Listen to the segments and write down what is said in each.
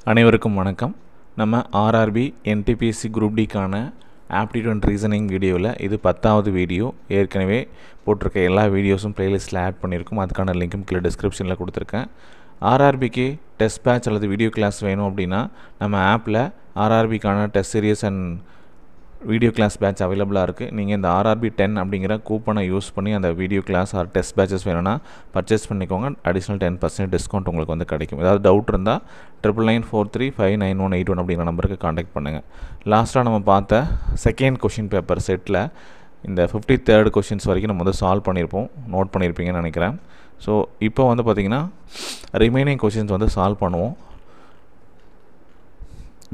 அனைவருக்கும் வணக்கம். நம்ம ஆர்ஆர்பி என்டிபிஎஸ்சி குரூப் டிக்கான ஆப்டிடியூட் அண்ட் ரீசனிங் வீடியோவில் இது 10வது வீடியோ. ஏற்கனவே போட்டிருக்க எல்லா வீடியோஸும் ப்ளேலிஸ்ட்டில் ஆட் பண்ணியிருக்கோம். அதுக்கான லிங்க்கும் கீழே டிஸ்கிரிப்ஷனில் கொடுத்துருக்கேன். ஆர்ஆர்பிக்கு டெஸ்ட் பேட்ச் அல்லது வீடியோ கிளாஸ் வேணும் அப்படின்னா நம்ம ஆப்பில் ஆர்ஆர்பிக்கான test series and video class batch அவைலபிளாக இருக்குது. நீங்கள் இந்த ஆர்ஆர்பி 10 அப்படிங்கிற கூப்பனை யூஸ் பண்ணி அந்த video class or test batches வேணும்னா பர்ச்சேஸ் பண்ணிக்கோங்க. அடிஷ்னல் 10% டிஸ்கவுண்ட் உங்களுக்கு வந்து கிடைக்கும். ஏதாவது டவுட் இருந்தால் 9994359181 அப்படிங்கிற நம்பருக்கு காண்டாக்ட் பண்ணுங்கள். லாஸ்ட்டாக நம்ம பார்த்த செகண்ட் கொஷின் பேப்பர் செட்டில் இந்த 53rd கொஷின்ஸ் வரைக்கும் நம்ம வந்து சால்வ் பண்ணியிருப்போம். நோட் பண்ணியிருப்பீங்கன்னு நினைக்கிறேன். ஸோ இப்போ வந்து பார்த்திங்கன்னா ரிமைனிங் கொஷின்ஸ் வந்து சால்வ் பண்ணுவோம்.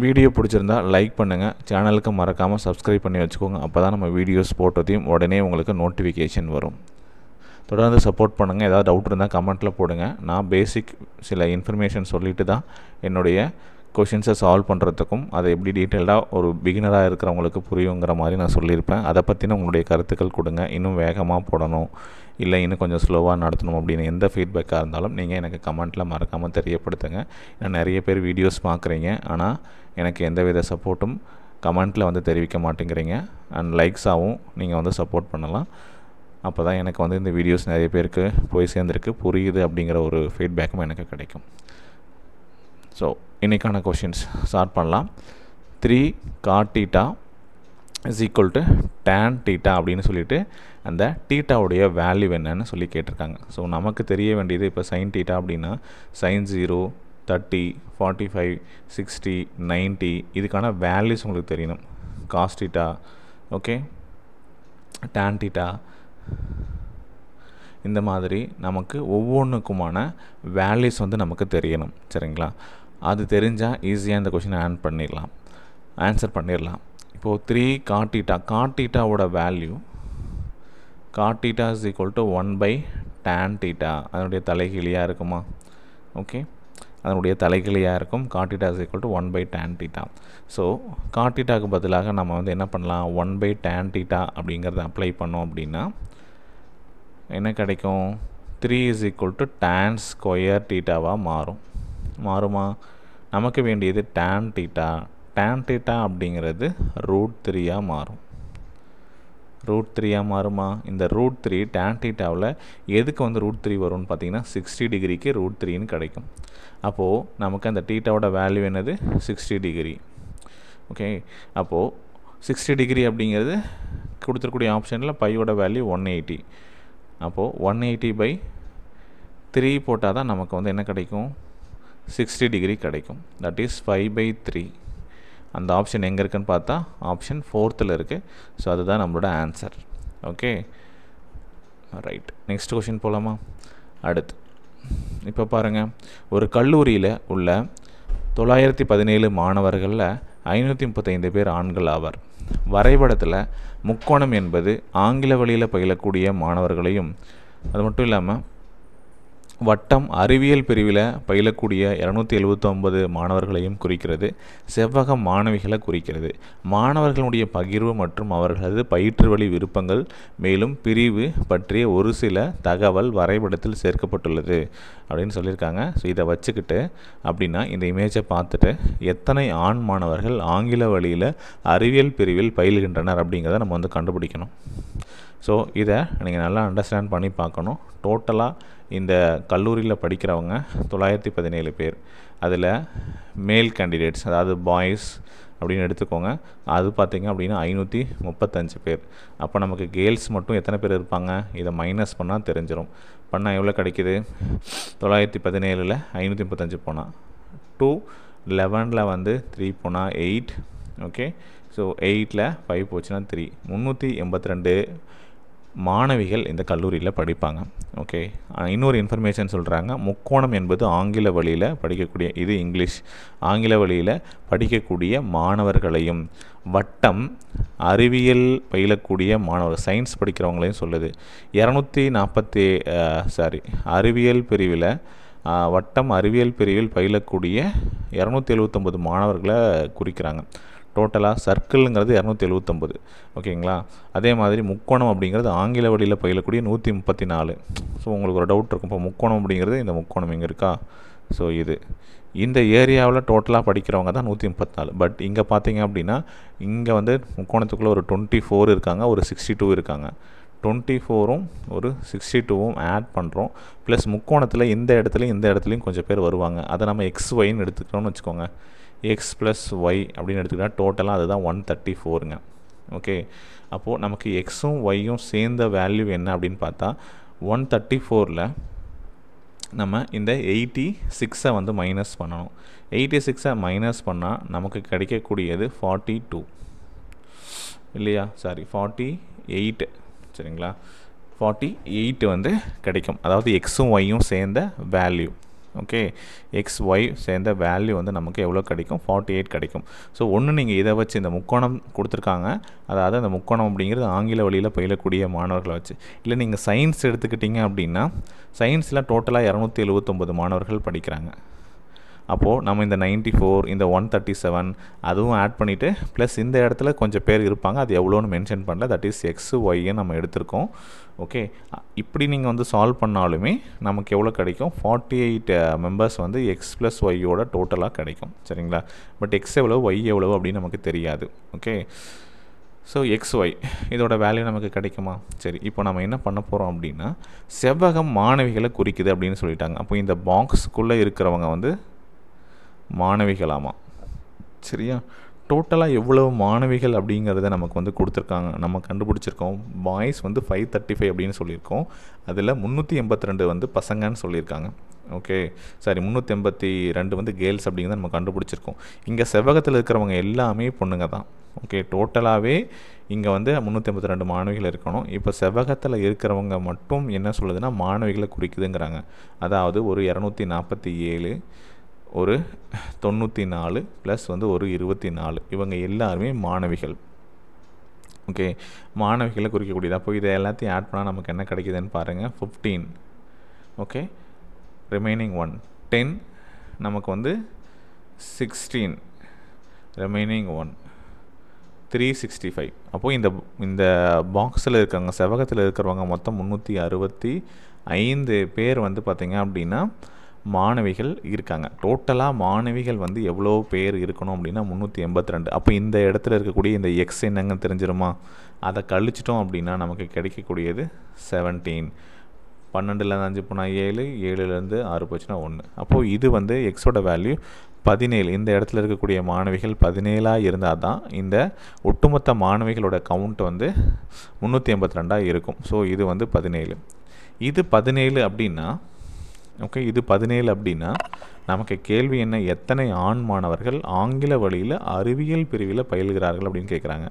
வீடியோ பிடிச்சிருந்தா லைக் பண்ணுங்கள். சேனலுக்கு மறக்காமல் சப்ஸ்கிரைப் பண்ணி வச்சுக்கோங்க. அப்போ தான் நம்ம வீடியோஸ் போட்டதையும் உடனே உங்களுக்கு நோட்டிஃபிகேஷன் வரும். தொடர்ந்து சப்போர்ட் பண்ணுங்கள். ஏதாவது டவுட் இருந்தால் கமெண்ட்டில் போடுங்க. நான் பேசிக் சில இன்ஃபர்மேஷன் சொல்லிட்டு தான் என்னுடைய கொஷின்ஸை சால்வ் பண்ணுறதுக்கும் அதை எப்படி டீட்டெயில்டாக ஒரு பிகினராக இருக்கிறவங்களுக்கு புரியுங்கிற மாதிரி நான் சொல்லியிருப்பேன். அதை பற்றின உங்களுடைய கருத்துக்கள் கொடுங்க. இன்னும் வேகமாக போடணும், இல்லை இன்னும் கொஞ்சம் ஸ்லோவாக நடத்தணும் அப்படின்னு எந்த ஃபீட்பேக்காக இருந்தாலும் நீங்கள் எனக்கு கமெண்ட்டில் மறக்காமல் தெரியப்படுத்துங்க. ஏன்னா நிறைய பேர் வீடியோஸ் பார்க்குறீங்க, ஆனால் எனக்கு எந்தவித சப்போர்ட்டும் கமெண்ட்டில் வந்து தெரிவிக்க மாட்டேங்கிறீங்க. அண்ட் லைக்ஸாகவும் நீங்கள் வந்து சப்போர்ட் பண்ணலாம். அப்போ தான் எனக்கு வந்து இந்த வீடியோஸ் நிறைய பேருக்கு போய் சேர்ந்துருக்கு, புரியுது அப்படிங்கிற ஒரு ஃபீட்பேக்கும் எனக்கு கிடைக்கும். ஸோ இன்றைக்கான கொஷின்ஸ் ஸ்டார்ட் பண்ணலாம். 3 cot θ is equal to tan θ அப்படின்னு சொல்லிட்டு அந்த தீட்டாவுடைய வேல்யூ என்னன்னு சொல்லி கேட்டிருக்காங்க. ஸோ நமக்கு தெரிய வேண்டியது இப்போ sin θ அப்படின்னா sin 0, 30, 45, 60, 90 இதுக்கான வேல்யூஸ் உங்களுக்கு தெரியணும். cos θ, ஓகே, tan θ, இந்த மாதிரி நமக்கு ஒவ்வொன்றுக்குமான வேல்யூஸ் வந்து நமக்கு தெரியணும். சரிங்களா? அது தெரிஞ்சால் ஈஸியாக இந்த கொஷினை ஆன்சர் பண்ணிடலாம். இப்போது 3 cot θ, cot θவோட value cot θ is equal to 1/tan θ. அதனுடைய தலைகீழியாக இருக்குமா? ஓகே, அதனுடைய தலைகீழியாக இருக்கும். cot θ is equal to 1/tan θ. So cot θக்கு பதிலாக நம்ம வந்து என்ன பண்ணலாம்? 1/tan θ அப்படிங்கிறத அப்ளை பண்ணோம் அப்படின்னா என்ன கிடைக்கும்? 3 is equal to tan square θவாக மாறுமா? நமக்கு வேண்டியது tan θ. tan θ அப்படிங்கிறது √3 மாறும். √3 மாறுமா? இந்த √3 tan θவில் எதுக்கு வந்து √3 வரும்னு பார்த்தீங்கன்னா 60 டிகிரிக்கு √3ன்னு கிடைக்கும். அப்போது நமக்கு அந்த θவோட வேல்யூ என்னது? 60 டிகிரி. ஓகே, அப்போது 60 டிகிரி அப்படிங்கிறது கொடுத்துருக்கூடிய ஆப்ஷனில் பையோட வேல்யூ 180. அப்போது 180/3 போட்டால் தான் நமக்கு வந்து என்ன கிடைக்கும்? 60 டிகிரி கிடைக்கும். That is 5/3. அந்த ஆப்ஷன் எங்கே இருக்குன்னு பார்த்தா ஆப்ஷன் 4th இருக்குது. ஸோ அதுதான் நம்மளோட answer. Okay, right. Next question போகலாமா? அடுத்து இப்போ பாருங்கள், ஒரு கல்லூரியில் உள்ள 917 மாணவர்களில் 535 பேர் ஆண்கள் ஆவார். வரைபடத்தில் முக்கோணம் என்பது ஆங்கில வழியில் பயிலக்கூடிய மாணவர்களையும், அது மட்டும் இல்லாமல் வட்டம் அறிவியல் பிரிவில் பயிலக்கூடிய 279 மாணவர்களையும் குறிக்கிறது. செவ்வகம் மாணவிகளை குறிக்கிறது. மாணவர்களுடைய பகிர்வு மற்றும் அவர்களது பயிற்று வழி விருப்பங்கள் மேலும் பிரிவு பற்றிய ஒரு சில தகவல் வரைபடத்தில் சேர்க்கப்பட்டுள்ளது அப்படின்னு சொல்லியிருக்காங்க. ஸோ இதை வச்சுக்கிட்டு அப்படின்னா இந்த இமேஜை பார்த்துட்டு எத்தனை ஆண் மாணவர்கள் ஆங்கில வழியில் அறிவியல் பிரிவில் பயில்கின்றனர் அப்படிங்கிறத நம்ம வந்து கண்டுபிடிக்கணும். ஸோ இதை நீங்கள் நல்லா அண்டர்ஸ்டாண்ட் பண்ணி பார்க்கணும். டோட்டலாக இந்த கல்லூரியில் படிக்கிறவங்க 917 பேர். அதில் மேல் கேண்டிடேட்ஸ், அதாவது பாய்ஸ் அப்படின்னு எடுத்துக்கோங்க, அது பார்த்திங்க அப்படின்னா 535 பேர். அப்போ நமக்கு கேர்ள்ஸ் மட்டும் எத்தனை பேர் இருப்பாங்க? இதை மைனஸ் பண்ணால் தெரிஞ்சிடும். பண்ணால் எவ்வளோ கிடைக்கிது? 917ல் 535 போனால் 2, 11ல் வந்து 3 போனால் 8. ஓகே, ஸோ 8ல் 5 போச்சுன்னா 3. 382 மாணவிகள் இந்த கல்லூரியில் படிப்பாங்க. ஓகே, இன்னொரு இன்ஃபர்மேஷன் சொல்கிறாங்க. முக்கோணம் என்பது ஆங்கில வழியில் படிக்கக்கூடிய, இது இங்கிலீஷ், ஆங்கில வழியில் படிக்கக்கூடிய மாணவர்களையும், வட்டம் அறிவியல் பயிலக்கூடிய மாணவர் சயின்ஸ் படிக்கிறவங்களையும் சொல்லுது. 240 அறிவியல் பிரிவில் வட்டம் அறிவியல் பிரிவில் பயிலக்கூடிய 279 மாணவர்களை குறிக்கிறாங்க. டோட்டலாக சர்க்கிள்ங்கிறது 279. ஓகேங்களா? அதே மாதிரி முக்கோணம் அப்படிங்கிறது ஆங்கில வழியில் பயிலக்கூடிய 134. ஸோ உங்களுக்கு ஒரு டவுட் இருக்கும், இப்போ முக்கோணம் அப்படிங்கிறது இந்த முக்கோணம் எங்கே இருக்கா? ஸோ இந்த ஏரியாவில் டோட்டலாக படிக்கிறவங்க தான் 134. பட் இங்கே பார்த்தீங்க அப்படின்னா இங்கே வந்து முக்கோணத்துக்குள்ளே ஒரு 24 இருக்காங்க, ஒரு 62 இருக்காங்க. 24ம் ஒரு 62ம் ஆட் பண்ணுறோம். ப்ளஸ் முக்கோணத்தில் இந்த இடத்துலையும் கொஞ்சம் பேர் வருவாங்க. அதை நம்ம XYன்னு எடுத்துக்கிறோம்னு வச்சுக்கோங்க. X + Y அப்படின்னு எடுத்துக்கிட்டால் டோட்டலாக அதுதான் 134ங்க. ஓகே, அப்போது நமக்கு எக்ஸும் ஒய்யும் சேர்ந்த வேல்யூ என்ன அப்படின்னு பார்த்தா 134ல் நம்ம இந்த 86 வந்து மைனஸ் பண்ணணும். 86 மைனஸ் பண்ணால் நமக்கு கிடைக்கக்கூடியது 42 இல்லையா? சாரி 48, சரிங்களா? 48 வந்து கிடைக்கும். அதாவது எக்ஸும் ஒய்யும் சேர்ந்த வேல்யூ. ஓகே, எக்ஸ் ஒய் சேர்ந்த வேல்யூ வந்து நமக்கு எவ்வளோ கிடைக்கும்? 48 கிடைக்கும். ஸோ ஒன்று நீங்கள் இதை வச்சு இந்த முக்கோணம் கொடுத்துருக்காங்க, அதாவது அந்த முக்கோணம் அப்படிங்கிறது ஆங்கில வழியில் பயிலக்கூடிய மாணவர்களை வச்சு. இல்லை நீங்கள் சயின்ஸ் எடுத்துக்கிட்டிங்க அப்படின்னா சயின்ஸில் டோட்டலாக 279 மாணவர்கள் படிக்கிறாங்க. அப்போது நம்ம இந்த 94, இந்த 137 அதுவும் ஆட் பண்ணிவிட்டு ப்ளஸ் இந்த இடத்துல கொஞ்சம் பேர் இருப்பாங்க, அது எவ்வளோன்னு மென்ஷன் பண்ணல. தட் இஸ் எக்ஸ் ஒய்யை நம்ம எடுத்திருக்கோம். ஓகே, இப்படி நீங்கள் வந்து சால்வ் பண்ணாலுமே நமக்கு எவ்வளோ கிடைக்கும்? 48 மெம்பர்ஸ் வந்து எக்ஸ் ப்ளஸ் ஒய்யோட டோட்டலாக கிடைக்கும், சரிங்களா? பட் எக்ஸ் எவ்வளோ ஒய் எவ்வளோ அப்படின்னு நமக்கு தெரியாது. ஓகே, ஸோ XY இதோட வேல்யூ நமக்கு கிடைக்குமா? சரி, இப்போ நம்ம என்ன பண்ண போகிறோம் அப்படின்னா செவ்வகம் மாணவிகளை குறிக்குது அப்படின்னு சொல்லிட்டாங்க. அப்போ இந்த பாக்ஸுக்குள்ளே இருக்கிறவங்க வந்து மாணவிகளாமா, சரியா? டோட்டலாக எவ்வளவு மாணவிகள் அப்படிங்கிறத நமக்கு வந்து கொடுத்துருக்காங்க, நம்ம கண்டுபிடிச்சிருக்கோம். பாய்ஸ் வந்து 535 அப்படின்னு சொல்லியிருக்கோம். அதில் 382 வந்து பசங்கன்னு சொல்லியிருக்காங்க. ஓகே, சாரி 382 வந்து கேர்ள்ஸ் அப்படிங்கிறத நம்ம கண்டுபிடிச்சிருக்கோம். இங்கே செவ்வகத்தில் இருக்கிறவங்க எல்லாமே பொண்ணுங்க தான். ஓகே, டோட்டலாகவே இங்கே வந்து 382 மாணவிகள் இருக்கணும். இப்போ செவ்வகத்தில் இருக்கிறவங்க மட்டும் என்ன சொல்லுதுன்னா மாணவிகளை குறிக்குதுங்கிறாங்க. அதாவது ஒரு 247, ஒரு 94 ப்ளஸ் வந்து ஒரு 24, இவங்க எல்லாருமே மாணவிகள். ஓகே, மாணவிகளை குறிக்கக்கூடியது. அப்போ இதை எல்லாத்தையும் ஆட் பண்ணால் நமக்கு என்ன கிடைக்குதுன்னு பாருங்கள். 15, ஓகே, ரிமைனிங் 1 10, நமக்கு வந்து 16, ரிமைனிங் 1 365. அப்போது இந்த பாக்ஸில் இருக்கிறவங்க செவ்வகத்தில் இருக்கிறவங்க மொத்தம் 365 பேர் வந்து பார்த்திங்க அப்படின்னா மாணவிகள் இருக்காங்க. டோட்டலாக மாணவிகள் வந்து எவ்வளோ பேர் இருக்கணும் அப்படின்னா 382. அப்போ இந்த இடத்துல இருக்கக்கூடிய இந்த எக்ஸ் என்னங்கன்னு தெரிஞ்சிருமா? அதை கழிச்சிட்டோம் அப்படின்னா நமக்கு கிடைக்கக்கூடியது 17. 12லேருந்து 5 போனால் 7, 7லேருந்து 6 போச்சுன்னா 1. அப்போது இது வந்து எக்ஸோட வேல்யூ 17. இந்த இடத்துல இருக்கக்கூடிய மாணவிகள் 17 இருந்தால் தான் இந்த ஒட்டுமொத்த மாணவிகளோட கவுண்ட் வந்து 382 இருக்கும். ஸோ இது வந்து 17. இது 17 அப்படின்னா ஓகே, இது 17 அப்படின்னா நமக்கு கேள்வி என்ன? எத்தனை ஆண் மாணவர்கள் ஆங்கில வழியில் அறிவியல் பிரிவில் பயில்கிறார்கள் அப்படின்னு கேட்குறாங்க.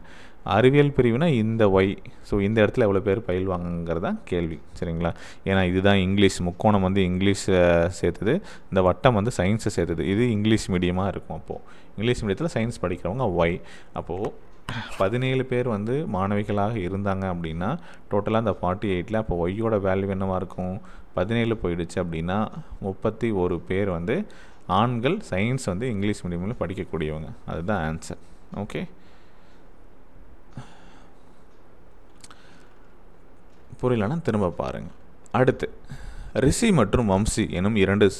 அறிவியல் பிரிவுனா இந்த ஒய். ஸோ இந்த இடத்துல எவ்வளோ பேர் பயில்வாங்கிறது தான் கேள்வி, சரிங்களா? ஏன்னா இதுதான் இங்கிலீஷ். முக்கோணம் வந்து இங்கிலீஷை சேர்த்துது, இந்த வட்டம் வந்து சயின்ஸை சேர்த்துது. இது இங்கிலீஷ் மீடியமாக இருக்கும். அப்போது இங்கிலீஷ் மீடியத்தில் சயின்ஸ் படிக்கிறவங்க ஒய். அப்போது 17 பேர் வந்து மாணவிகளாக இருந்தாங்க அப்படின்னா டோட்டலாக இந்த 48ல் அப்போ ஒய்யோட வேல்யூ என்னவாக இருக்கும்? 17 போயிடுச்சு அப்படின்னா 31 பேர் வந்து ஆண்கள் சயின்ஸ் வந்து இங்கிலீஷ் மீடியமில் படிக்கக்கூடியவங்க. அதுதான் ஆன்சர். ஓகே, புரியலன்னா திரும்ப பாருங்கள். அடுத்து ரிஷி மற்றும் வம்சி எனும் 2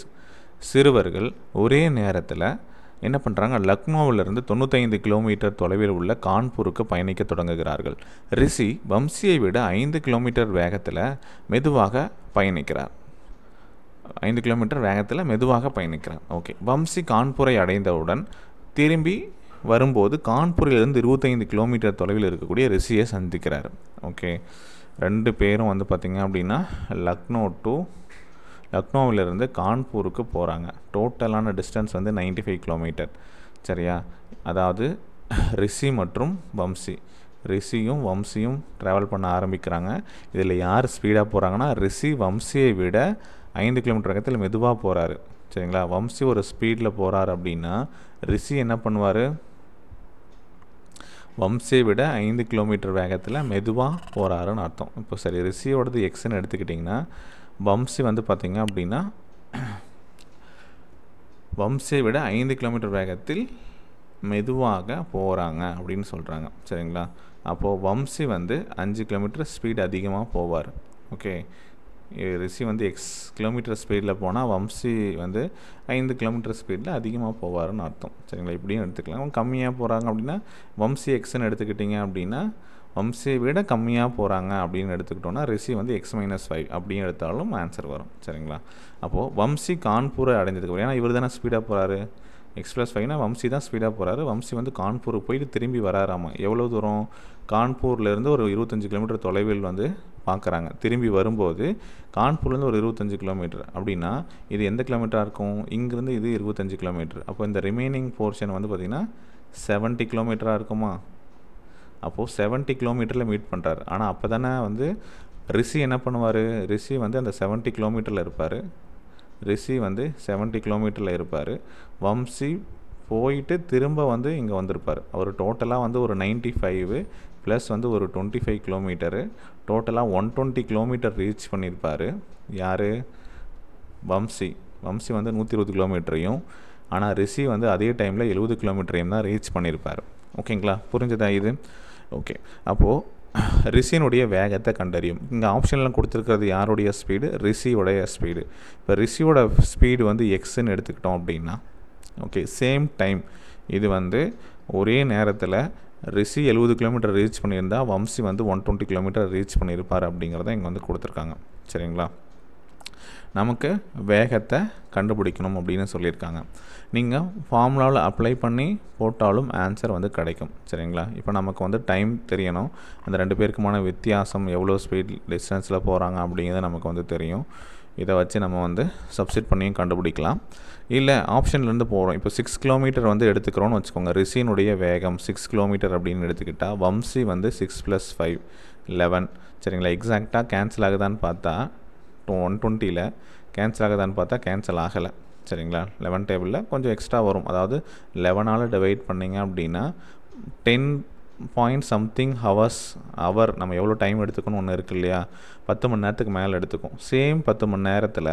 சிறுவர்கள் ஒரே நேரத்தில் என்ன பண்ணுறாங்க? லக்னோவிலிருந்து 95 கிலோமீட்டர் தொலைவில் உள்ள கான்பூருக்கு பயணிக்க தொடங்குகிறார்கள். ரிஷி வம்சியை விட 5 கிலோமீட்டர் வேகத்தில் மெதுவாக பயணிக்கிறார். 5 கிலோமீட்டர் வேகத்தில் மெதுவாக பயணிக்கிறார். ஓகே, வம்சி கான்பூரை அடைந்தவுடன் திரும்பி வரும்போது கான்பூரிலிருந்து 25 கிலோமீட்டர் தொலைவில் இருக்கக்கூடிய ரிஷியை சந்திக்கிறார். ஓகே, 2 பேரும் வந்து பார்த்திங்க அப்படின்னா லக்னோவிலிருந்து கான்பூருக்கு போகிறாங்க. டோட்டலான டிஸ்டன்ஸ் வந்து 95 கிலோமீட்டர், சரியா? அதாவது ரிஷி மற்றும் வம்சி, ரிஷியும் வம்சியும் ட்ராவல் பண்ண ஆரம்பிக்கிறாங்க. இதில் யார் ஸ்பீடாக போகிறாங்கன்னா ரிஷி வம்சியை விட 5 கிலோமீட்டர் வேகத்தில் மெதுவாக போகிறாரு, சரிங்களா? வம்சி ஒரு ஸ்பீடில் போகிறார் அப்படின்னா ரிஷி என்ன பண்ணுவார்? வம்சியை விட 5 கிலோமீட்டர் வேகத்தில் மெதுவாக போகிறாருன்னு அர்த்தம். இப்போ சரி, ரிஷியோடது எக்ஸ்ன்னு எடுத்துக்கிட்டிங்கன்னா வம்சி வந்து பார்த்திங்க அப்படின்னா வம்சியை விட 5 கிலோமீட்டர் வேகத்தில் மெதுவாக போகிறாங்க அப்படின்னு சொல்கிறாங்க, சரிங்களா? அப்போது வம்சி வந்து 5 கிலோமீட்டர் ஸ்பீட் அதிகமாக போவார். ஓகே, ரிஷி வந்து எக்ஸ் கிலோமீட்டர் ஸ்பீடில் போனால் வம்சி வந்து 5 கிலோமீட்டர் ஸ்பீடில் அதிகமாக போவாருன்னு அர்த்தம். சரிங்களா, இப்படியும் எடுத்துக்கலாம். அவங்க கம்மியாக போகிறாங்க அப்படின்னா வம்சி எக்ஸ்ன்னு எடுத்துக்கிட்டிங்க அப்படின்னா வம்சியை விட கம்மியாக போகிறாங்க அப்படின்னு எடுத்துக்கிட்டோன்னா ரிஷி வந்து x-5 அப்படின்னு எடுத்தாலும் ஆன்சர் வரும். சரிங்களா, அப்போது வம்சி கான்பூரை அடைஞ்சதுக்கு ஏன்னா இவர் தானே ஸ்பீடாக போகிறாரு, x+5னா வம்சி தான் ஸ்பீடாக போகிறாரு. வம்சி வந்து கான்பூருக்கு போயிட்டு திரும்பி வராராமா. எவ்வளோ தூரம்? கான்பூர்லேருந்து ஒரு 25 கிலோமீட்டர் தொலைவில் வந்து பார்க்குறாங்க. திரும்பி வரும்போது கான்பூர்லேருந்து ஒரு 25 கிலோமீட்டர் அப்படின்னா இது எந்த கிலோமீட்டராக இருக்கும்? இங்கேருந்து இது 25 கிலோமீட்டர். அப்போ இந்த ரிமைனிங் போர்ஷன் வந்து பார்த்திங்கன்னா 70 கிலோமீட்டராக இருக்குமா? அப்போது 70 கிலோமீட்டரில் மீட் பண்ணுறாரு. ஆனால் அப்போ தானே வந்து ரிஷி என்ன பண்ணுவார்? ரிஷி வந்து அந்த 70 கிலோமீட்டரில் இருப்பார். ரிஷி வந்து 70 கிலோமீட்டரில் இருப்பார். வம்சி போயிட்டு திரும்ப வந்து இங்கே வந்திருப்பார். அவர் டோட்டலாக வந்து ஒரு 95 ப்ளஸ் வந்து ஒரு 25 கிலோமீட்டரு, டோட்டலாக 120 கிலோமீட்டர் ரீச் பண்ணியிருப்பார். யார்? வம்சி. வம்சி வந்து 120 கிலோமீட்டரையும், ஆனால் ரிஷி வந்து அதே டைமில் 70 கிலோமீட்டரையும் தான் ரீச் பண்ணியிருப்பார். ஓகேங்களா, புரிஞ்சுதா இது? ஓகே, அப்போது ரிஷியினுடைய வேகத்தை கண்டறியும். இங்கே ஆப்ஷன்லாம் கொடுத்துருக்கிறது யாருடைய ஸ்பீடு? ரிஷியோடைய ஸ்பீடு. இப்போ ரிஷியோட ஸ்பீடு வந்து எக்ஸ்ன்னு எடுத்துக்கிட்டோம் அப்படின்னா ஓகே, சேம் டைம் இது வந்து ஒரே நேரத்தில் ரிஷி 70 கிலோமீட்டர் ரீச் பண்ணியிருந்தா வம்சி வந்து 120 கிலோமீட்டர் ரீச் பண்ணியிருப்பார் அப்படிங்கிறத இங்கே வந்து கொடுத்துருக்காங்க. சரிங்களா, நமக்கு வேகத்தை கண்டுபிடிக்கணும் அப்படின்னு சொல்லியிருக்காங்க. நீங்கள் ஃபார்முலாவில் அப்ளை பண்ணி போட்டாலும் ஆன்சர் வந்து கிடைக்கும். சரிங்களா, இப்போ நமக்கு வந்து டைம் தெரியணும், அந்த 2 பேருக்குமான வித்தியாசம் எவ்வளோ ஸ்பீட் டிஸ்டன்ஸில் போகிறாங்க அப்படிங்கிறது நமக்கு வந்து தெரியும். இதை வச்சு நம்ம வந்து சப்ஸ்டிட் பண்ணியும் கண்டுபிடிக்கலாம். இல்லை ஆப்ஷன்லேருந்து போகிறோம். இப்போ 6 கிலோமீட்டர் வந்து எடுத்துக்கிறோன்னு வச்சுக்கோங்க. ரிஷியினுடைய வேகம் 6 கிலோமீட்டர் அப்படின்னு எடுத்துக்கிட்டால் வம்சி வந்து 6 + 5 11. சரிங்களா, எக்ஸாக்டாக கேன்சல் ஆகுதான்னு பார்த்தா 120ல் கேன்சல் ஆகுதான்னு பார்த்தா கேன்சல் ஆகலை. சரிங்களா, 11 டேபிளில் கொஞ்சம் எக்ஸ்ட்ரா வரும். அதாவது 11ஆல் டிவைட் பண்ணிங்க அப்படின்னா 10.something ஹவர் நம்ம எவ்வளோ டைம் எடுத்துக்கணும் ஒன்று இருக்குது இல்லையா, 10 மணி நேரத்துக்கு மேலே எடுத்துக்கும். சேம் 10 மணி நேரத்தில்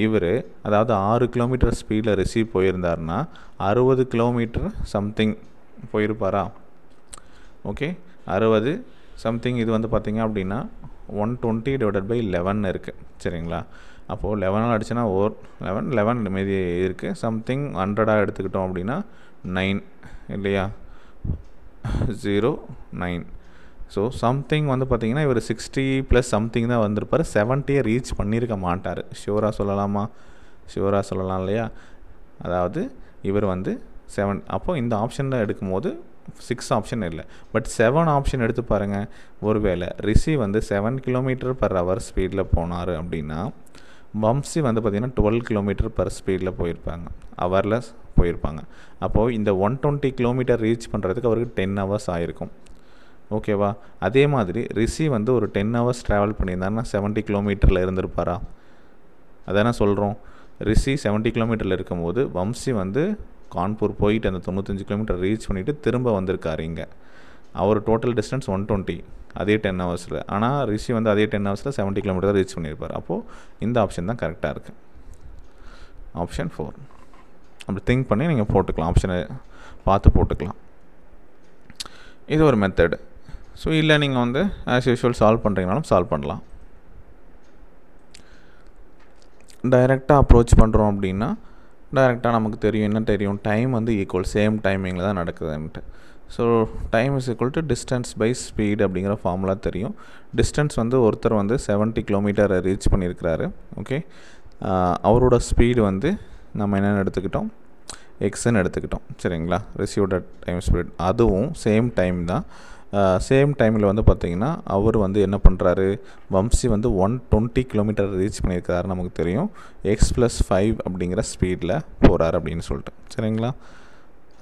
இவர் அதாவது 6 கிலோமீட்டர் ஸ்பீடில் ரிசீவ் போயிருந்தாருன்னா 60 கிலோமீட்டர் சம்திங் போயிருப்பாரா? Okay, 60 something. இது வந்து பார்த்திங்க அப்படின்னா 120 / 11 இருக்குது. சரிங்களா, அப்போது 11ஆல் அடிச்சுன்னா 11 மீதி இருக்குது. சம்திங் 100ஆக எடுத்துக்கிட்டோம் அப்படின்னா 9 இல்லையா, 09. ஸோ சம்திங் வந்து பார்த்திங்கன்னா இவர் 60 + சம்திங் தான் வந்திருப்பார். 70 ரீச் பண்ணியிருக்க மாட்டார். ஷியூராக சொல்லலாமா? ஷியூராக சொல்லலாம் இல்லையா? அதாவது இவர் வந்து 7. அப்போது இந்த ஆப்ஷனில் எடுக்கும்போது 6 ஆப்ஷன் இல்லை, பட் 7 ஆப்ஷன் எடுத்து பாருங்கள். ஒருவேளை ரிஷி வந்து 7 km/h ஸ்பீடில் போனார் அப்படின்னா வம்சி வந்து பார்த்திங்கன்னா 12 km/h ஸ்பீடில் போயிருப்பாங்க, ஹவரில் போயிருப்பாங்க. அப்போது இந்த 120 கிலோமீட்டர் ரீச் பண்ணுறதுக்கு அவருக்கு 10 hours ஆகிருக்கும். ஓகேவா, அதே மாதிரி ரிஷி வந்து ஒரு 10 hours ட்ராவல் பண்ணியிருந்தாருன்னா 70 கிலோமீட்டரில் இருந்திருப்பாரா? அதானே சொல்கிறோம். ரிஷி 70 கிலோமீட்டரில் இருக்கும்போது வம்சி வந்து கான்பூர் போயிட்டு அந்த 95 கிலோமீட்டர் ரீச் பண்ணிவிட்டு திரும்ப வந்திருக்காரு. இங்கே அவர் டோட்டல் டிஸ்டன்ஸ் 120, அதே 10 ஹவர்ஸில். ஆனால் ரிஷி வந்து அதே 10 ஹவர்ஸில் 70 கிலோமீட்டர் தான் ரீச் பண்ணியிருப்பார். அப்போது இந்த ஆப்ஷன் தான் கரெக்டாக இருக்குது, ஆப்ஷன் 4. அப்படி திங்க் பண்ணி நீங்கள் போட்டுக்கலாம், ஆப்ஷனை பார்த்து போட்டுக்கலாம். இது ஒரு மெத்தடு. ஸோ இல்லை நீங்கள் வந்து ஆஸ் யூஷுவல் சால்வ் பண்ணுறீங்கனாலும் சால்வ் பண்ணலாம். டைரெக்டாக அப்ரோச் பண்ணுறோம் அப்படின்னா டைரெக்டாக நமக்கு தெரியும், என்ன தெரியும், டைம் வந்து ஈக்குவல், சேம் டைமிங்கில் தான் நடக்குதுன்ட்டு. So time is equal to distance by speed அப்படிங்கிற ஃபார்முலா தெரியும். டிஸ்டன்ஸ் வந்து ஒருத்தர் வந்து 70 கிலோமீட்டர் ரீச் பண்ணியிருக்கிறாரு. ஓகே, அவரோட ஸ்பீடு வந்து நம்ம என்னென்னு எடுத்துக்கிட்டோம், எக்ஸ்ன்னு எடுத்துக்கிட்டோம். சரிங்களா, ரிஷியோட டைம் ஸ்பீட் அதுவும் சேம் டைம் தான். சேம் டைமில் வந்து பார்த்திங்கன்னா அவர் வந்து என்ன பண்ணுறாரு, வம்சி வந்து 120 கிலோமீட்டர் ரீச் பண்ணியிருக்கிறாரு நமக்கு தெரியும். x+5 அப்படிங்கிற ஸ்பீடில் போகிறார் அப்படின்னு சொல்லிட்டு. சரிங்களா,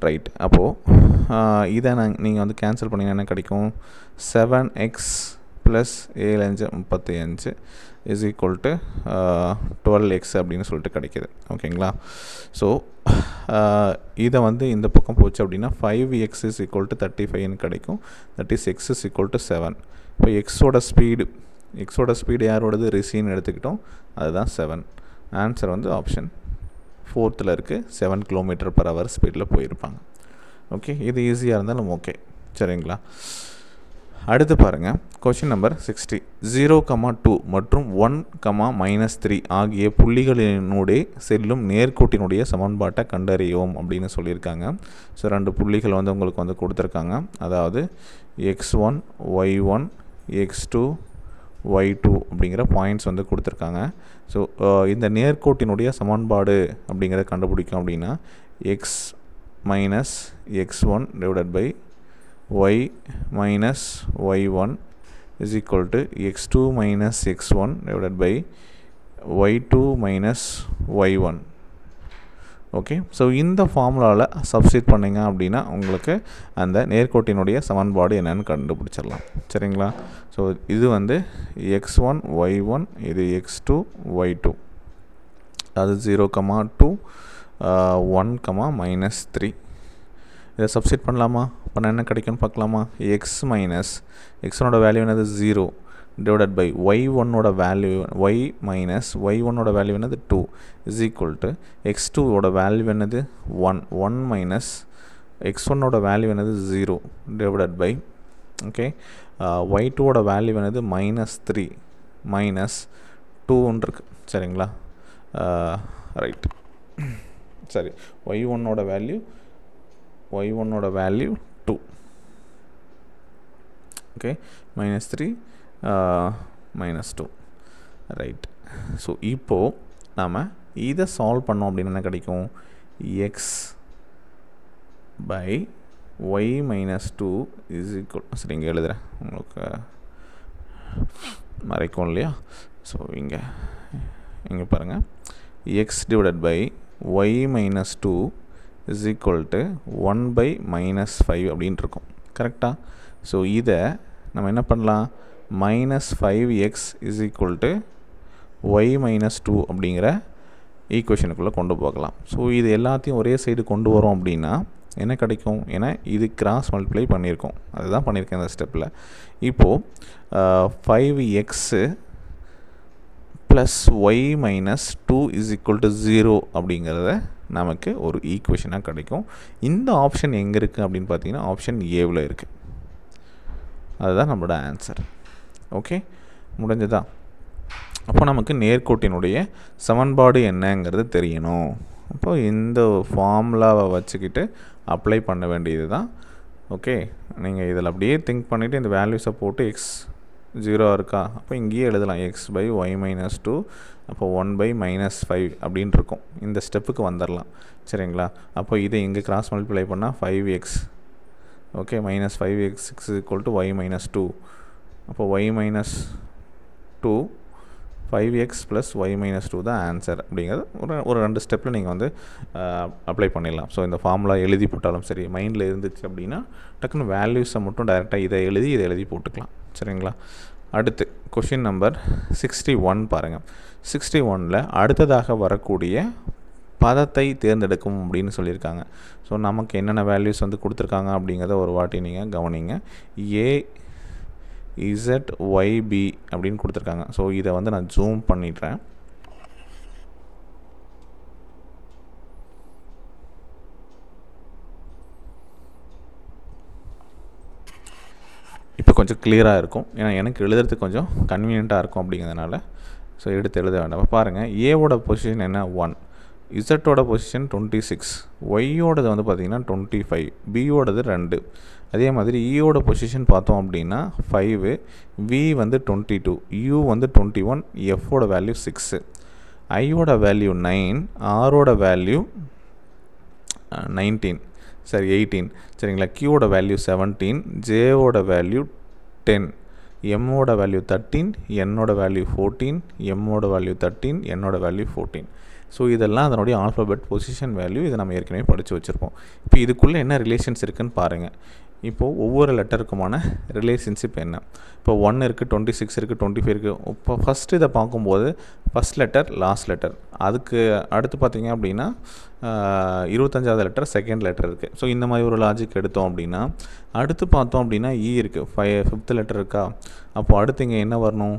ரைட். அப்போது இதை நீங்கள் வந்து கேன்சல் பண்ணிங்கன்னா என்ன கிடைக்கும், 7x + 7 × 35 is equal to 12x அப்படின்னு சொல்லிட்டு கிடைக்கிது. ஓகேங்களா, ஸோ இதை வந்து இந்த பக்கம் போச்சு அப்படின்னா 5x இஸ் ஈக்குவல் டு 35ன்னு கிடைக்கும். That is x is equal to 7. இப்போ எக்ஸோட ஸ்பீடு யாரோடது, ரிஷின்னு எடுத்துக்கிட்டோம், அதுதான் 7. ஆன்சர் வந்து ஆப்ஷன் 4th இருக்குது, 7 km/h ஸ்பீடில் போயிருப்பாங்க. ஓகே, இது ஈஸியாக இருந்தாலும் ஓகே. சரிங்களா, அடுத்து பாருங்கள் கொஷின் நம்பர் 60 0,2 மற்றும் 1,-3 ஆகிய புள்ளிகளினுடைய செல்லும் நேர்கோட்டினுடைய சமன்பாட்டை கண்டறியவும் அப்படின்னு சொல்லியிருக்காங்க. ஸோ 2 புள்ளிகள் வந்து உங்களுக்கு வந்து கொடுத்துருக்காங்க. அதாவது x1 y1 x2 y2 அப்படிங்கிற பாயிண்ட்ஸ் வந்து கொடுத்துருக்காங்க. ஸோ இந்த நேர்கோட்டினுடைய சமன்பாடு அப்படிங்கிறத கண்டுபிடிக்கும் அப்படின்னா x minus x1 divided by y minus y1 is equal to x2 minus x1 divided by y2 minus y1. Okay, so இந்த ஃபார்முலாவில் சப்ஸ்டிட் பண்ணிங்க அப்படின்னா உங்களுக்கு அந்த நேர்கோட்டினுடைய சமன்பாடு என்னென்னு கண்டுபிடிச்சிடலாம். சரிங்களா? ஸோ இது வந்து x1 y1, இது x2 y2, அது 0,2 1,-3. இதை சப்ஸ்டிட் பண்ணலாமா? பண்ண என்ன கிடைக்கும்னு பார்க்கலாமா? x மைனஸ் x1ஓட வேல்யூ என்னது 0 டிவைடட் பை y1ஓட வேல்யூ y மைனஸ் y1ஓட வேல்யூ என்னது 2 இஸ் ஈக்குவல் டு x2ஓட வேல்யூ என்னது 1 மைனஸ் x1ஓட வேல்யூ என்னது 0 டிவைடட் பை ஓகே y2ஓட வேல்யூ என்னது -3 மைனஸ் 2ன்னு இருக்கு. சரிங்களா? ரைட், சரி, y1ஓட வேல்யூ 2, ஓகே, -3 -2, ரைட். ஸோ இப்போது நாம் இதை சால்வ் பண்ணோம் அப்படின்னு என்ன கிடைக்கும்? x by y minus 2 is equal, சரி இங்கே எழுதுகிறேன், உங்களுக்கு மறைக்கும் இல்லையா? ஸோ இங்கே பாருங்கள், x divided by y minus 2 is equal to 1 by -5 அப்படின்ட்டு இருக்கும். கரெக்டாக? ஸோ இதை நம்ம என்ன பண்ணலாம்? -5x is equal to y minus 2 அப்படிங்கிற ஈக்குவேஷனுக்குள்ளே கொண்டு போகலாம். ஸோ இது எல்லாத்தையும் ஒரே சைடு கொண்டு வரோம் அப்படின்னா என்ன கிடைக்கும்? ஏன்னா இது கிராஸ் மல்டிப்ளை பண்ணியிருக்கோம், அதுதான் பண்ணியிருக்கேன் இந்த ஸ்டெப்பில். இப்போது 5x plus y minus 2 is equal to 0 அப்படிங்கிறத நமக்கு ஒரு ஈக்குவேஷனாக கிடைக்கும். இந்த ஆப்ஷன் எங்கே இருக்குது அப்படின்னு பார்த்தீங்கன்னா ஆப்ஷன் ஏவில் இருக்குது. அதுதான் நம்மளோட ஆன்சர். ஓகே, முடிஞ்சதா? அப்போ நமக்கு நேர்கோட்டினுடைய சமன்பாடு என்னங்கிறது தெரியணும். அப்போ இந்த ஃபார்முலாவை வச்சுக்கிட்டு அப்ளை பண்ண வேண்டியது தான். ஓகே, நீங்கள் இதில் அப்படியே திங்க் பண்ணிவிட்டு இந்த வேல்யூஸை போட்டு எக்ஸ் 0 இருக்கா, அப்போ இங்கேயே எழுதலாம் x by y minus 2, அப்போ 1 by -5 அப்படின்னு இருக்கும். இந்த ஸ்டெப்புக்கு வந்துடலாம். சரிங்களா? அப்போ இதை இங்கே கிராஸ் மல்டிப்ளை பண்ணால் 5x, okay, -5x is equal to y minus 2, அப்போ y minus 2 5x plus y minus 2 தான் ஆன்சர் அப்படிங்கிறது ஒரு 2 ஸ்டெப்பில் நீங்கள் வந்து அப்ளை பண்ணிடலாம். ஸோ இந்த ஃபார்முலா எழுதி போட்டாலும் சரி, மைண்டில் இருந்துச்சு அப்படின்னா டக்குன்னு வேல்யூஸை மட்டும் டைரெக்டாக இதை எழுதி போட்டுக்கலாம். சரிங்களா? அடுத்து கொஷின் நம்பர் 61 பாருங்கள். 61ல் அடுத்ததாக வரக்கூடிய பதத்தை தேர்ந்தெடுக்கும் அப்படின்னு சொல்லியிருக்காங்க. ஸோ நமக்கு என்னென்ன வேல்யூஸ் வந்து கொடுத்துருக்காங்க அப்படிங்கிறத ஒரு வாட்டி நீங்கள் கவனிங்க. AZYB அப்படின்னு கொடுத்துருக்காங்க. ஸோ இதை வந்து நான் ஜூம் பண்ணிடுறேன். இப்போ கொஞ்சம் கிளியராக இருக்கும், ஏன்னா எனக்கு எழுதுறதுக்கு கொஞ்சம் கன்வீனியண்ட்டாக இருக்கும் அப்படிங்கிறதுனால. ஸோ எடுத்து எழுத வேண்டாம். பாருங்கள், ஏவோட பொசிஷன் என்ன 1, இசட்டோட பொசிஷன் 26, ஒய்யோடது வந்து பார்த்திங்கன்னா 25, பியோடது 2. அதே மாதிரி ஈயோட பொசிஷன் பார்த்தோம் அப்படின்னா 5, வி வந்து 22, யூ வந்து 21, எஃபோட வேல்யூ 6, ஐயோட வேல்யூ 9, ஆரோட வேல்யூ 19, சரி 18, சரிங்களா? கியூவோட வேல்யூ 17, ஜேவோட வேல்யூ 10, எம்மோட வேல்யூ 13, என்னோட வேல்யூ 14, எம்மோட வேல்யூ 13, என்னோட வேல்யூ 14. ஸோ இதெல்லாம் அதனுடைய ஆல்ஃபபெட் பொசிஷன் வேல்யூ. இதை நம்ம ஏற்கனவே படித்து வச்சுருப்போம். இப்போ இதுக்குள்ளே என்ன ரிலேஷன்ஸ் இருக்குதுன்னு பாருங்கள். இப்போது ஒவ்வொரு லெட்டருக்குமான ரிலேஷன்ஷிப் என்ன? இப்போ 1 இருக்குது, 26 இருக்குது, 25 இருக்குது. இப்போ ஃபஸ்ட்டு இதை பார்க்கும்போது ஃபஸ்ட் லெட்டர் லாஸ்ட் லெட்டர், அதுக்கு அடுத்து பார்த்திங்க அப்படின்னா 25வது லெட்டர் செகண்ட் லெட்டர் இருக்குது. ஸோ இந்த மாதிரி ஒரு லாஜிக் எடுத்தோம் அப்படின்னா அடுத்து பார்த்தோம் அப்படின்னா இ இருக்குது, 5th லெட்டர் இருக்கா. அப்போது அடுத்து இங்கே என்ன வரணும்?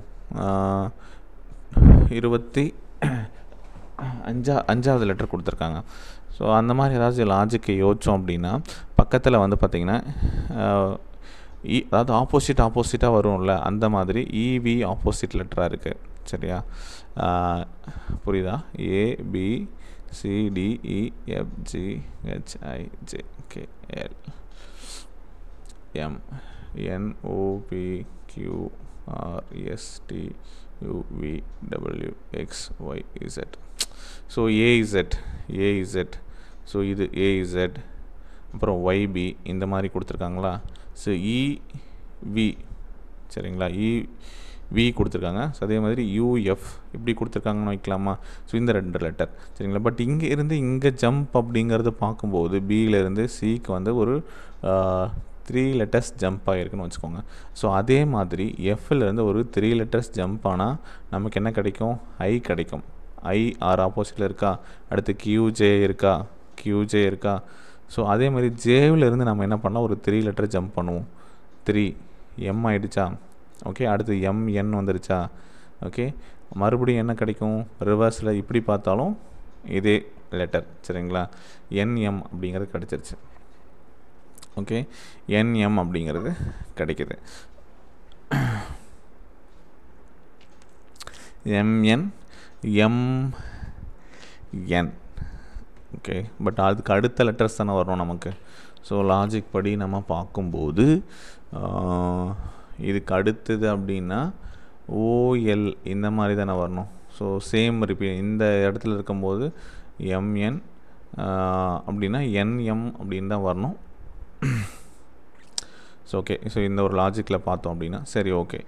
25வது லெட்டர் கொடுத்துருக்காங்க. ஸோ அந்த மாதிரி ஏதாச்சும் லாஜிக்கை யோசித்தோம் அப்படின்னா பக்கத்தில் வந்து பார்த்திங்கன்னா அதாவது ஆப்போசிட்டாக வரும்ல, அந்த மாதிரி இவி ஆப்போசிட் லெட்டராக இருக்குது. சரியா? புரியுதா? AB CDE FG HIJ KL M NOP QRST UV W X Y Z. So AZ, so இது ஏஇசட், அப்புறம் ஒய்பி இந்த மாதிரி கொடுத்துருக்காங்களா. ஸோ இவி சரிங்களா, இவி கொடுத்துருக்காங்க. ஸோ அதே மாதிரி யூஎஃப் இப்படி கொடுத்துருக்காங்கன்னு வைக்கலாமா. ஸோ இந்த 2 லெட்டர் சரிங்களா. பட் இங்கே இருந்து இங்கே ஜம்ப் அப்படிங்கிறது பார்க்கும்போது பியிலேருந்து சிக்கு வந்து ஒரு 3 லெட்டர்ஸ் ஜம்ப் ஆகிருக்குன்னு வச்சுக்கோங்க. ஸோ அதே மாதிரி எஃப்லேருந்து ஒரு 3 லெட்டர்ஸ் ஜம்ப் ஆனால் நமக்கு என்ன கிடைக்கும்? ஐ கிடைக்கும். ஐ ஆர் ஆப்போசிட்டில் இருக்கா. அடுத்து கியூஜே இருக்கா. ஸோ அதே மாதிரி ஜேவிலேருந்து நம்ம என்ன பண்ணலாம்? ஒரு 3 லெட்டர் ஜம்ப் பண்ணுவோம். 3 எம் ஆகிடுச்சா. ஓகே, அடுத்து எம்என் வந்துருச்சா. ஓகே, மறுபடியும் என்ன கிடைக்கும்? ரிவர்ஸில் இப்படி பார்த்தாலும் இதே லெட்டர் சரிங்களா. என்எம் அப்படிங்கிறது கிடச்சிருச்சு. ஓகே, என்எம் அப்படிங்கிறது கிடைக்குது. MN MN. ஓகே, பட் அதுக்கு அடுத்த லெட்டர்ஸ் தானே வரணும் நமக்கு. ஸோ லாஜிக் படி நம்ம பார்க்கும்போது இதுக்கு அடுத்தது அப்படின்னா ஓஎல் இந்த மாதிரி தானே வரணும். ஸோ சேம் ரிப்பீட் இந்த இடத்துல இருக்கும்போது எம்என் அப்படின்னா என்எம் அப்படின்னு தான் வரணும். ஸோ ஓகே, ஸோ இந்த ஒரு லாஜிக்கில் பார்த்தோம் அப்படின்னா சரி. ஓகே,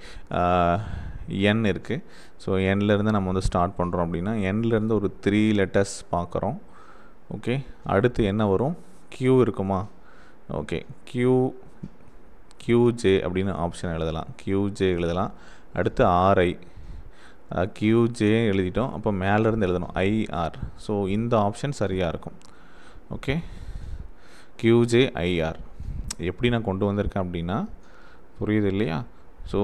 என் இருக்குது. ஸோ என்லேருந்து நம்ம வந்து ஸ்டார்ட் பண்ணுறோம் அப்படின்னா என்லேருந்து ஒரு 3 லெட்டர்ஸ் பார்க்குறோம். ஓகே, அடுத்து என்ன வரும்? கியூ இருக்குமா. ஓகே, கியூஜே அப்படின்னு ஆப்ஷன் எழுதலாம். கியூஜே எழுதலாம். அடுத்து ஆர்ஐ, கியூஜே எழுதிட்டோம். அப்போ மேலேருந்து எழுதணும் ஐஆர். ஸோ இந்த ஆப்ஷன் சரியாக இருக்கும். ஓகே, கியூஜே ஐஆர் எப்படி நான் கொண்டு வந்திருக்கேன் அப்படின்னா புரியுது இல்லையா. ஸோ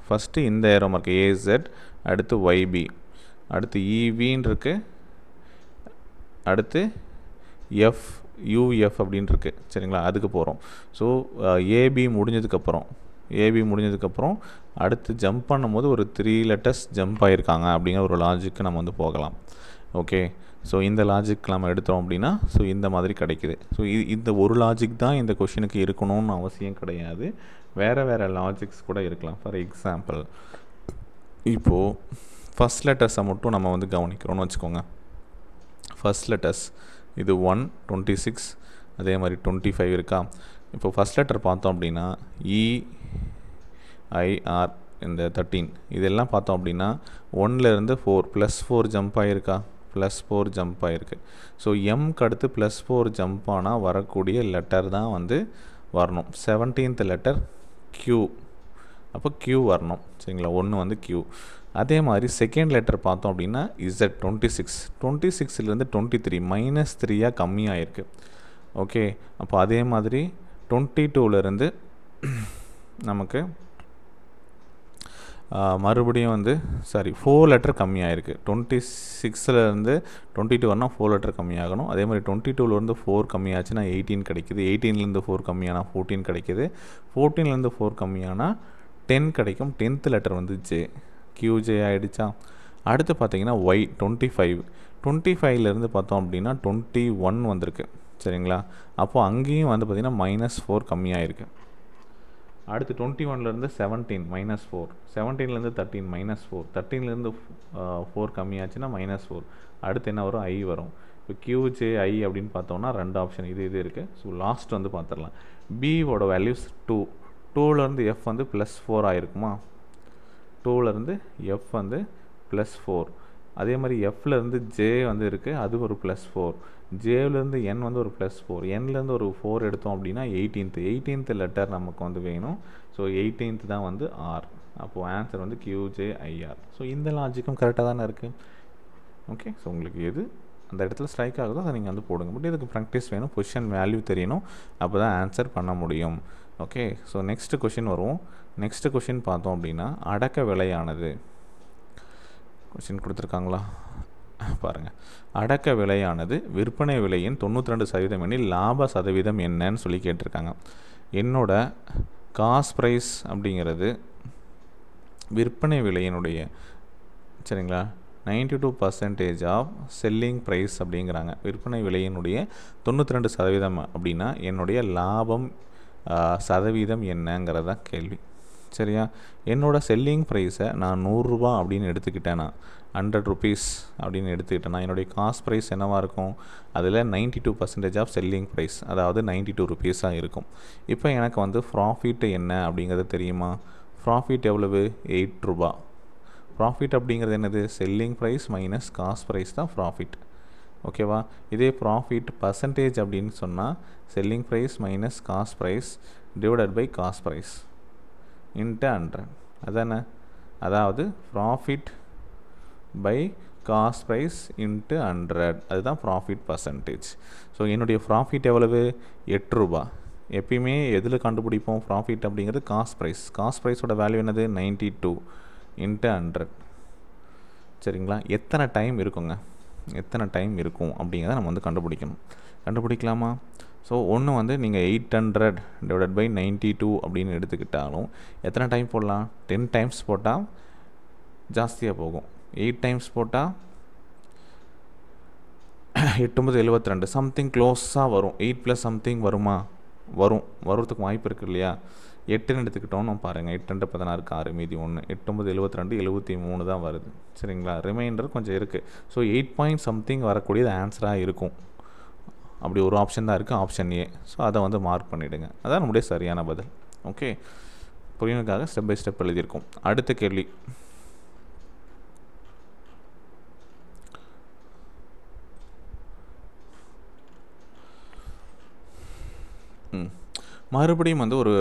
ஃபஸ்ட்டு இந்த ஏரோ மார்க் ஏசட், அடுத்து ஒய்பி, அடுத்து இவின்னு இருக்கு, அடுத்து யூஎஃப் அப்படின்னு இருக்கு சரிங்களா. அதுக்கு போகிறோம். ஸோ ஏபி முடிஞ்சதுக்கப்புறம் அடுத்து ஜம்ப் பண்ணும்போது ஒரு 3 லெட்டர்ஸ் ஜம்ப் ஆகிருக்காங்க அப்படிங்கிற ஒரு லாஜிக்கு நம்ம வந்து போகலாம். ஓகே, ஸோ இந்த லாஜிக் நம்ம எடுத்தோம் அப்படின்னா ஸோ இந்த மாதிரி கிடைக்குது. ஸோ இந்த ஒரு லாஜிக் தான் இந்த கொஷினுக்கு இருக்கணும்னு அவசியம் கிடையாது. வேறு லாஜிக்ஸ் கூட இருக்கலாம். ஃபார் எக்ஸாம்பிள் இப்போது ஃபஸ்ட் லெட்டர்ஸை மட்டும் நம்ம வந்து கவனிக்கிறோன்னு வச்சுக்கோங்க. ஃபஸ்ட் லெட்டர்ஸ் இது 1, 26, அதே மாதிரி 25 இருக்கா. இப்போ ஃபஸ்ட் லெட்டர் பார்த்தோம் அப்படின்னா இஐஆர் இந்த 13 இதெல்லாம் பார்த்தோம் அப்படின்னா 1லேருந்து 4 +4 ஜம்ப் ஆகிருக்கா. +4 ஜம்ப் ஆகிருக்கு. ஸோ எம்க்கு அடுத்து +4 ஜம்ப் ஆனால் வரக்கூடிய லெட்டர் தான் வந்து வரணும். 17th letter Q. அப்போ Q வரணும் சரிங்களா. 1 வந்து Q. அதே மாதிரி செகண்ட் லெட்டர் பார்த்தோம் அப்படின்னா Z 26லேருந்து 23 -3 கம்மியாக இருக்குது. ஓகே, அப்போ அதே மாதிரி 22லேருந்து நமக்கு மறுபடியும் வந்து 4 லெட்டர் கம்மியாகிருக்கு. 26லேருந்து 22 வரணும், 4 லெட்டர் கம்மியாகணும். அதே மாதிரி 22லேருந்து 4 கம்மியாச்சுன்னா 18 கிடைக்குது. 18லேருந்து 4 கம்மியானா 14 கிடைக்குது. 14லேருந்து 4 கம்மியானா 10 கிடைக்கும். 10th லெட்டர் வந்து ஜே, கியூஜே ஆகிடுச்சா. அடுத்து பார்த்தீங்கன்னா ஒய் 25. 25லேருந்து பார்த்தோம் அப்படின்னா 21 வந்திருக்கு சரிங்களா. அப்போது அங்கேயும் வந்து பார்த்திங்கன்னா -4 கம்மியாகிருக்கு. அடுத்து 21லேருந்து 17 -4, 17லேருந்து 13 -4, 13லேருந்து 4 கம்மியாச்சுன்னா -4. அடுத்து என்ன வரும்? ஐ வரும். இப்போ கியூஜே ஐ அப்படின்னு பார்த்தோம்னா 2 ஆப்ஷன் இது இருக்குது. ஸோ லாஸ்ட் வந்து பார்த்துடலாம். பியோட வேல்யூஸ் 2. 2லேருந்து எஃப் வந்து +4 ஆகிருக்குமா. 2லேருந்து எஃப் வந்து +4. அதே மாதிரி எஃப்லேருந்து ஜே வந்து இருக்குது, அது ஒரு +4. ஜேவிலேருந்து என் வந்து ஒரு +4. என்லேருந்து ஒரு 4 எடுத்தோம் அப்படின்னா 18th லெட்டர் நமக்கு வந்து வேணும். ஸோ 18th தான் வந்து ஆர். அப்போது ஆன்சர் வந்து QJIR. ஸோ இந்த லாஜிக்கும் கரெக்டாக தானே இருக்குது. ஓகே, ஸோ உங்களுக்கு எது அந்த இடத்துல ஸ்ட்ரைக் ஆகுதோ அதை நீங்கள் வந்து போடுங்க. பட் இதுக்கு ப்ராக்டிஸ் வேணும், பொசிஷன் வேல்யூ தெரியணும், அப்போ தான் ஆன்சர் பண்ண முடியும். ஓகே, ஸோ நெக்ஸ்ட்டு கொஷின் வருவோம். நெக்ஸ்ட்டு கொஷின் பார்த்தோம் அப்படின்னா அடக்க விலையானது. கொஷின் கொடுத்துருக்காங்களா பாருங்கள். அடக்க விலையானது விற்பனை விலையின் 92% எனில் லாப சதவீதம் என்னன்னு சொல்லி கேட்டிருக்காங்க. என்னோட காஸ்ட் ப்ரைஸ் அப்படிங்கிறது விற்பனை விலையினுடைய சரிங்களா 92% ஆஃப் செல்லிங் ப்ரைஸ் அப்படிங்கிறாங்க. விற்பனை விலையினுடைய 92% அப்படின்னா என்னுடைய லாபம் சதவீதம் என்னங்கிறதா கேள்வி. சரியா? என்னோட செல்லிங் ப்ரைஸை நான் 100 ரூபா அப்படின்னு எடுத்துக்கிட்டேன்னா 100 rupees அப்படின்னு எடுத்துக்கிட்டேன்னா என்னுடைய காஸ்ட் ப்ரைஸ் என்னவாக இருக்கும்? அதில் 92% ஆஃப் செல்லிங் ப்ரைஸ், அதாவது 92 rupees-ஆக இருக்கும். இப்போ எனக்கு வந்து ப்ராஃபிட் என்ன அப்படிங்கிறது தெரியுமா? ப்ராஃபிட் எவ்வளவு? 8 ரூபா. ப்ராஃபிட் அப்படிங்கிறது என்னது? Selling price minus cost price தான் ப்ராஃபிட். ஓகேவா? இதே ப்ராஃபிட் பர்சன்டேஜ் அப்படின்னு சொன்னால் selling price minus cost price divided by cost price into 100. அதானே? அதாவது profit by cost price into 100, அதுதான் ப்ராஃபிட் பர்சன்டேஜ். ஸோ என்னுடைய ப்ராஃபிட் எவ்வளவு? 8 ரூபா. எப்பயுமே எதில் கண்டுபிடிப்போம் ப்ராஃபிட் அப்படிங்கிறது? Cost price. காஸ்ட் ப்ரைஸோட வேல்யூ என்னது? 92 இன்ட்டு 100. சரிங்களா? எத்தனை டைம் இருக்குங்க, எத்தனை டைம் இருக்கும் அப்படிங்கிறத நம்ம வந்து கண்டுபிடிக்கணும். கண்டுபிடிக்கலாமா? ஸோ ஒன்று வந்து நீங்கள் 800 டிவைடட் பை 92 அப்படின்னு எடுத்துக்கிட்டாலும் எத்தனை டைம் போடலாம்? 10 டைம்ஸ் போட்டால் ஜாஸ்தியாக போகும். 8 டைம்ஸ் போட்டால் 8 72 சம்திங் க்ளோஸாக வரும். 8 + சம்திங் வருமா? வரதுக்கு வாய்ப்பு இருக்குது இல்லையா? 8ன்னு எடுத்துக்கிட்டோன்னு பாருங்கள். 8 16 6 மீதி 1 8 72 73 தான் வருது. சரிங்களா? ரிமைண்டர் கொஞ்சம் இருக்குது. ஸோ 8 பாயிண்ட் சம்திங் வரக்கூடியது ஆன்சராக இருக்கும். அப்படி ஒரு ஆப்ஷன் தான் இருக்குது, ஆப்ஷன் ஏ. ஸோ அதை வந்து மார்க் பண்ணிவிடுங்க. அதான் நம்முடைய சரியான பதில். ஓகே, புரியுனுக்காக ஸ்டெப் பை ஸ்டெப் எழுதியிருக்கோம். அடுத்த கேள்வி. மறுபடியும் வந்து ஒரு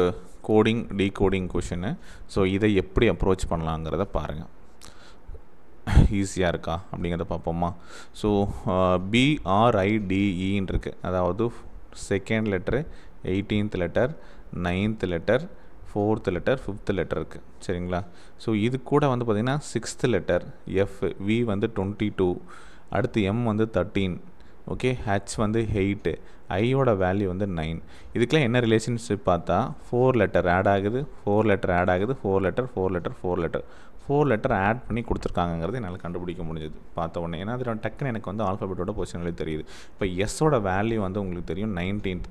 கோடிங் டீகோடிங் கொஷின்னு. ஸோ இதை எப்படி அப்ரோச் பண்ணலாங்கிறத பாருங்கள். ஈஸியாக இருக்கா அப்படிங்கிறத பார்ப்போமா? ஸோ BRIDEன்னு இருக்குது. அதாவது second letter, 18th letter, 9th letter, 4th letter, 5th letter இருக்குது. சரிங்களா? ஸோ இது கூட வந்து பார்த்திங்கன்னா 6th லெட்டர் F, V வந்து 22, அடுத்து M வந்து 13, ஓகே, H வந்து 8, ஐயோட வேல்யூ வந்து 9. இதுக்கெலாம் என்ன ரிலேஷன்ஷிப் பார்த்தா 4 லெட்டர் ஆட் ஆகுது, 4 லெட்டர் ஆட் ஆகுது, 4 letter 4 letter 4 letter 4 letter add பண்ணி கொடுத்துருக்காங்கிறது என்னால் கண்டுபிடிக்க முடிஞ்சது பார்த்த உடனே. ஏன்னா அது டக்குன்னு எனக்கு வந்து ஆல்ஃபபெட்டோட பொசிஷன்லேயே தெரியுது. இப்போ எஸ்ஸோட வேல்யூ வந்து உங்களுக்கு தெரியும் 19th.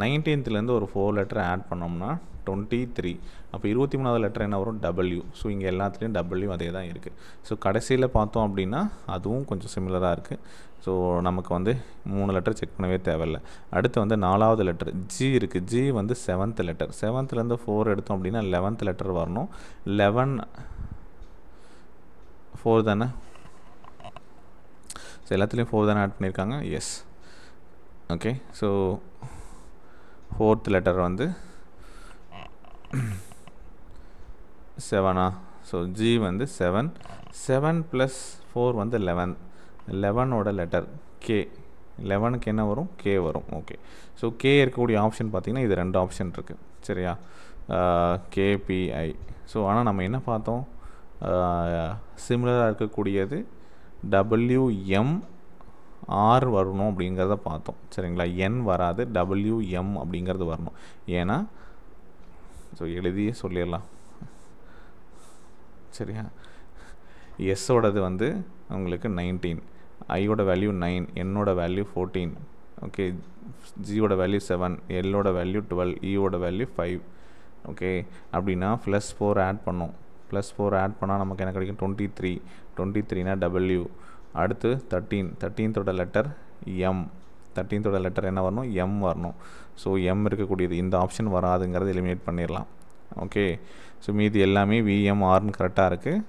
19th ஒரு 4 லெட்டர் ஆட் பண்ணோம்னா 23. அப்போ 23வது லெட்டர் என்ன வரும்? W. ஸோ இங்கே எல்லாத்துலேயும் W அதே தான் இருக்குது. ஸோ கடைசியில் பார்த்தோம் அப்படின்னா அதுவும் கொஞ்சம் சிமிலராக இருக்குது. ஸோ நமக்கு வந்து 3 லெட்டர் செக் பண்ணவே தேவையில்லை. அடுத்து வந்து 4வது லெட்டர் G இருக்குது. G வந்து 7th லெட்டர். 7th 4 எடுத்தோம் அப்படின்னா 11th லெட்டர் வரணும். 11 4 தானே? ஸோ எல்லாத்துலேயும் 4 தானே ஆட் பண்ணியிருக்காங்க? S. Okay, so 4th letter வந்து 7. ஸோ G வந்து 7. 7 + 4 வந்து 11. 11ஓட லெட்டர் K. 11க்கு என்ன வரும்? K வரும். ஓகே, ஸோ K இருக்கக்கூடிய ஆப்ஷன் பார்த்திங்கன்னா இது 2 ஆப்ஷன் இருக்குது. சரியா? KPI. ஸோ ஆனால் நம்ம என்ன பார்த்தோம்? சிமிலராக இருக்கக்கூடியது WMR வரணும் அப்படிங்கிறத பார்த்தோம். சரிங்களா? N வராது, WM அப்படிங்கிறது வரணும். ஏன்னா ஸோ எழுதியே சொல்லிடலாம். சரியா? எஸ்ஸோடது வந்து உங்களுக்கு 19, ஐயோட வேல்யூ 9, என்னோட வேல்யூ 14, ஓகே, ஜியோட வேல்யூ 7, எல்லோட வேல்யூ 12, ஈயோட வேல்யூ 5. ஓகே, அப்படின்னா +4 ஆட் பண்ணோம். +4 ஆட் பண்ணால் நமக்கு என்ன கிடைக்கும்? 23. 23னா W. அடுத்து 13. 13th letter M. 13th letter என்ன வரணும்? M வரணும். ஸோ M இருக்கக்கூடியது இந்த ஆப்ஷன் வராதுங்கிறது எலிமினேட் பண்ணிடலாம். ஓகே, ஸோ மீதி எல்லாமே VMRன்னு கரெக்டாக இருக்குது.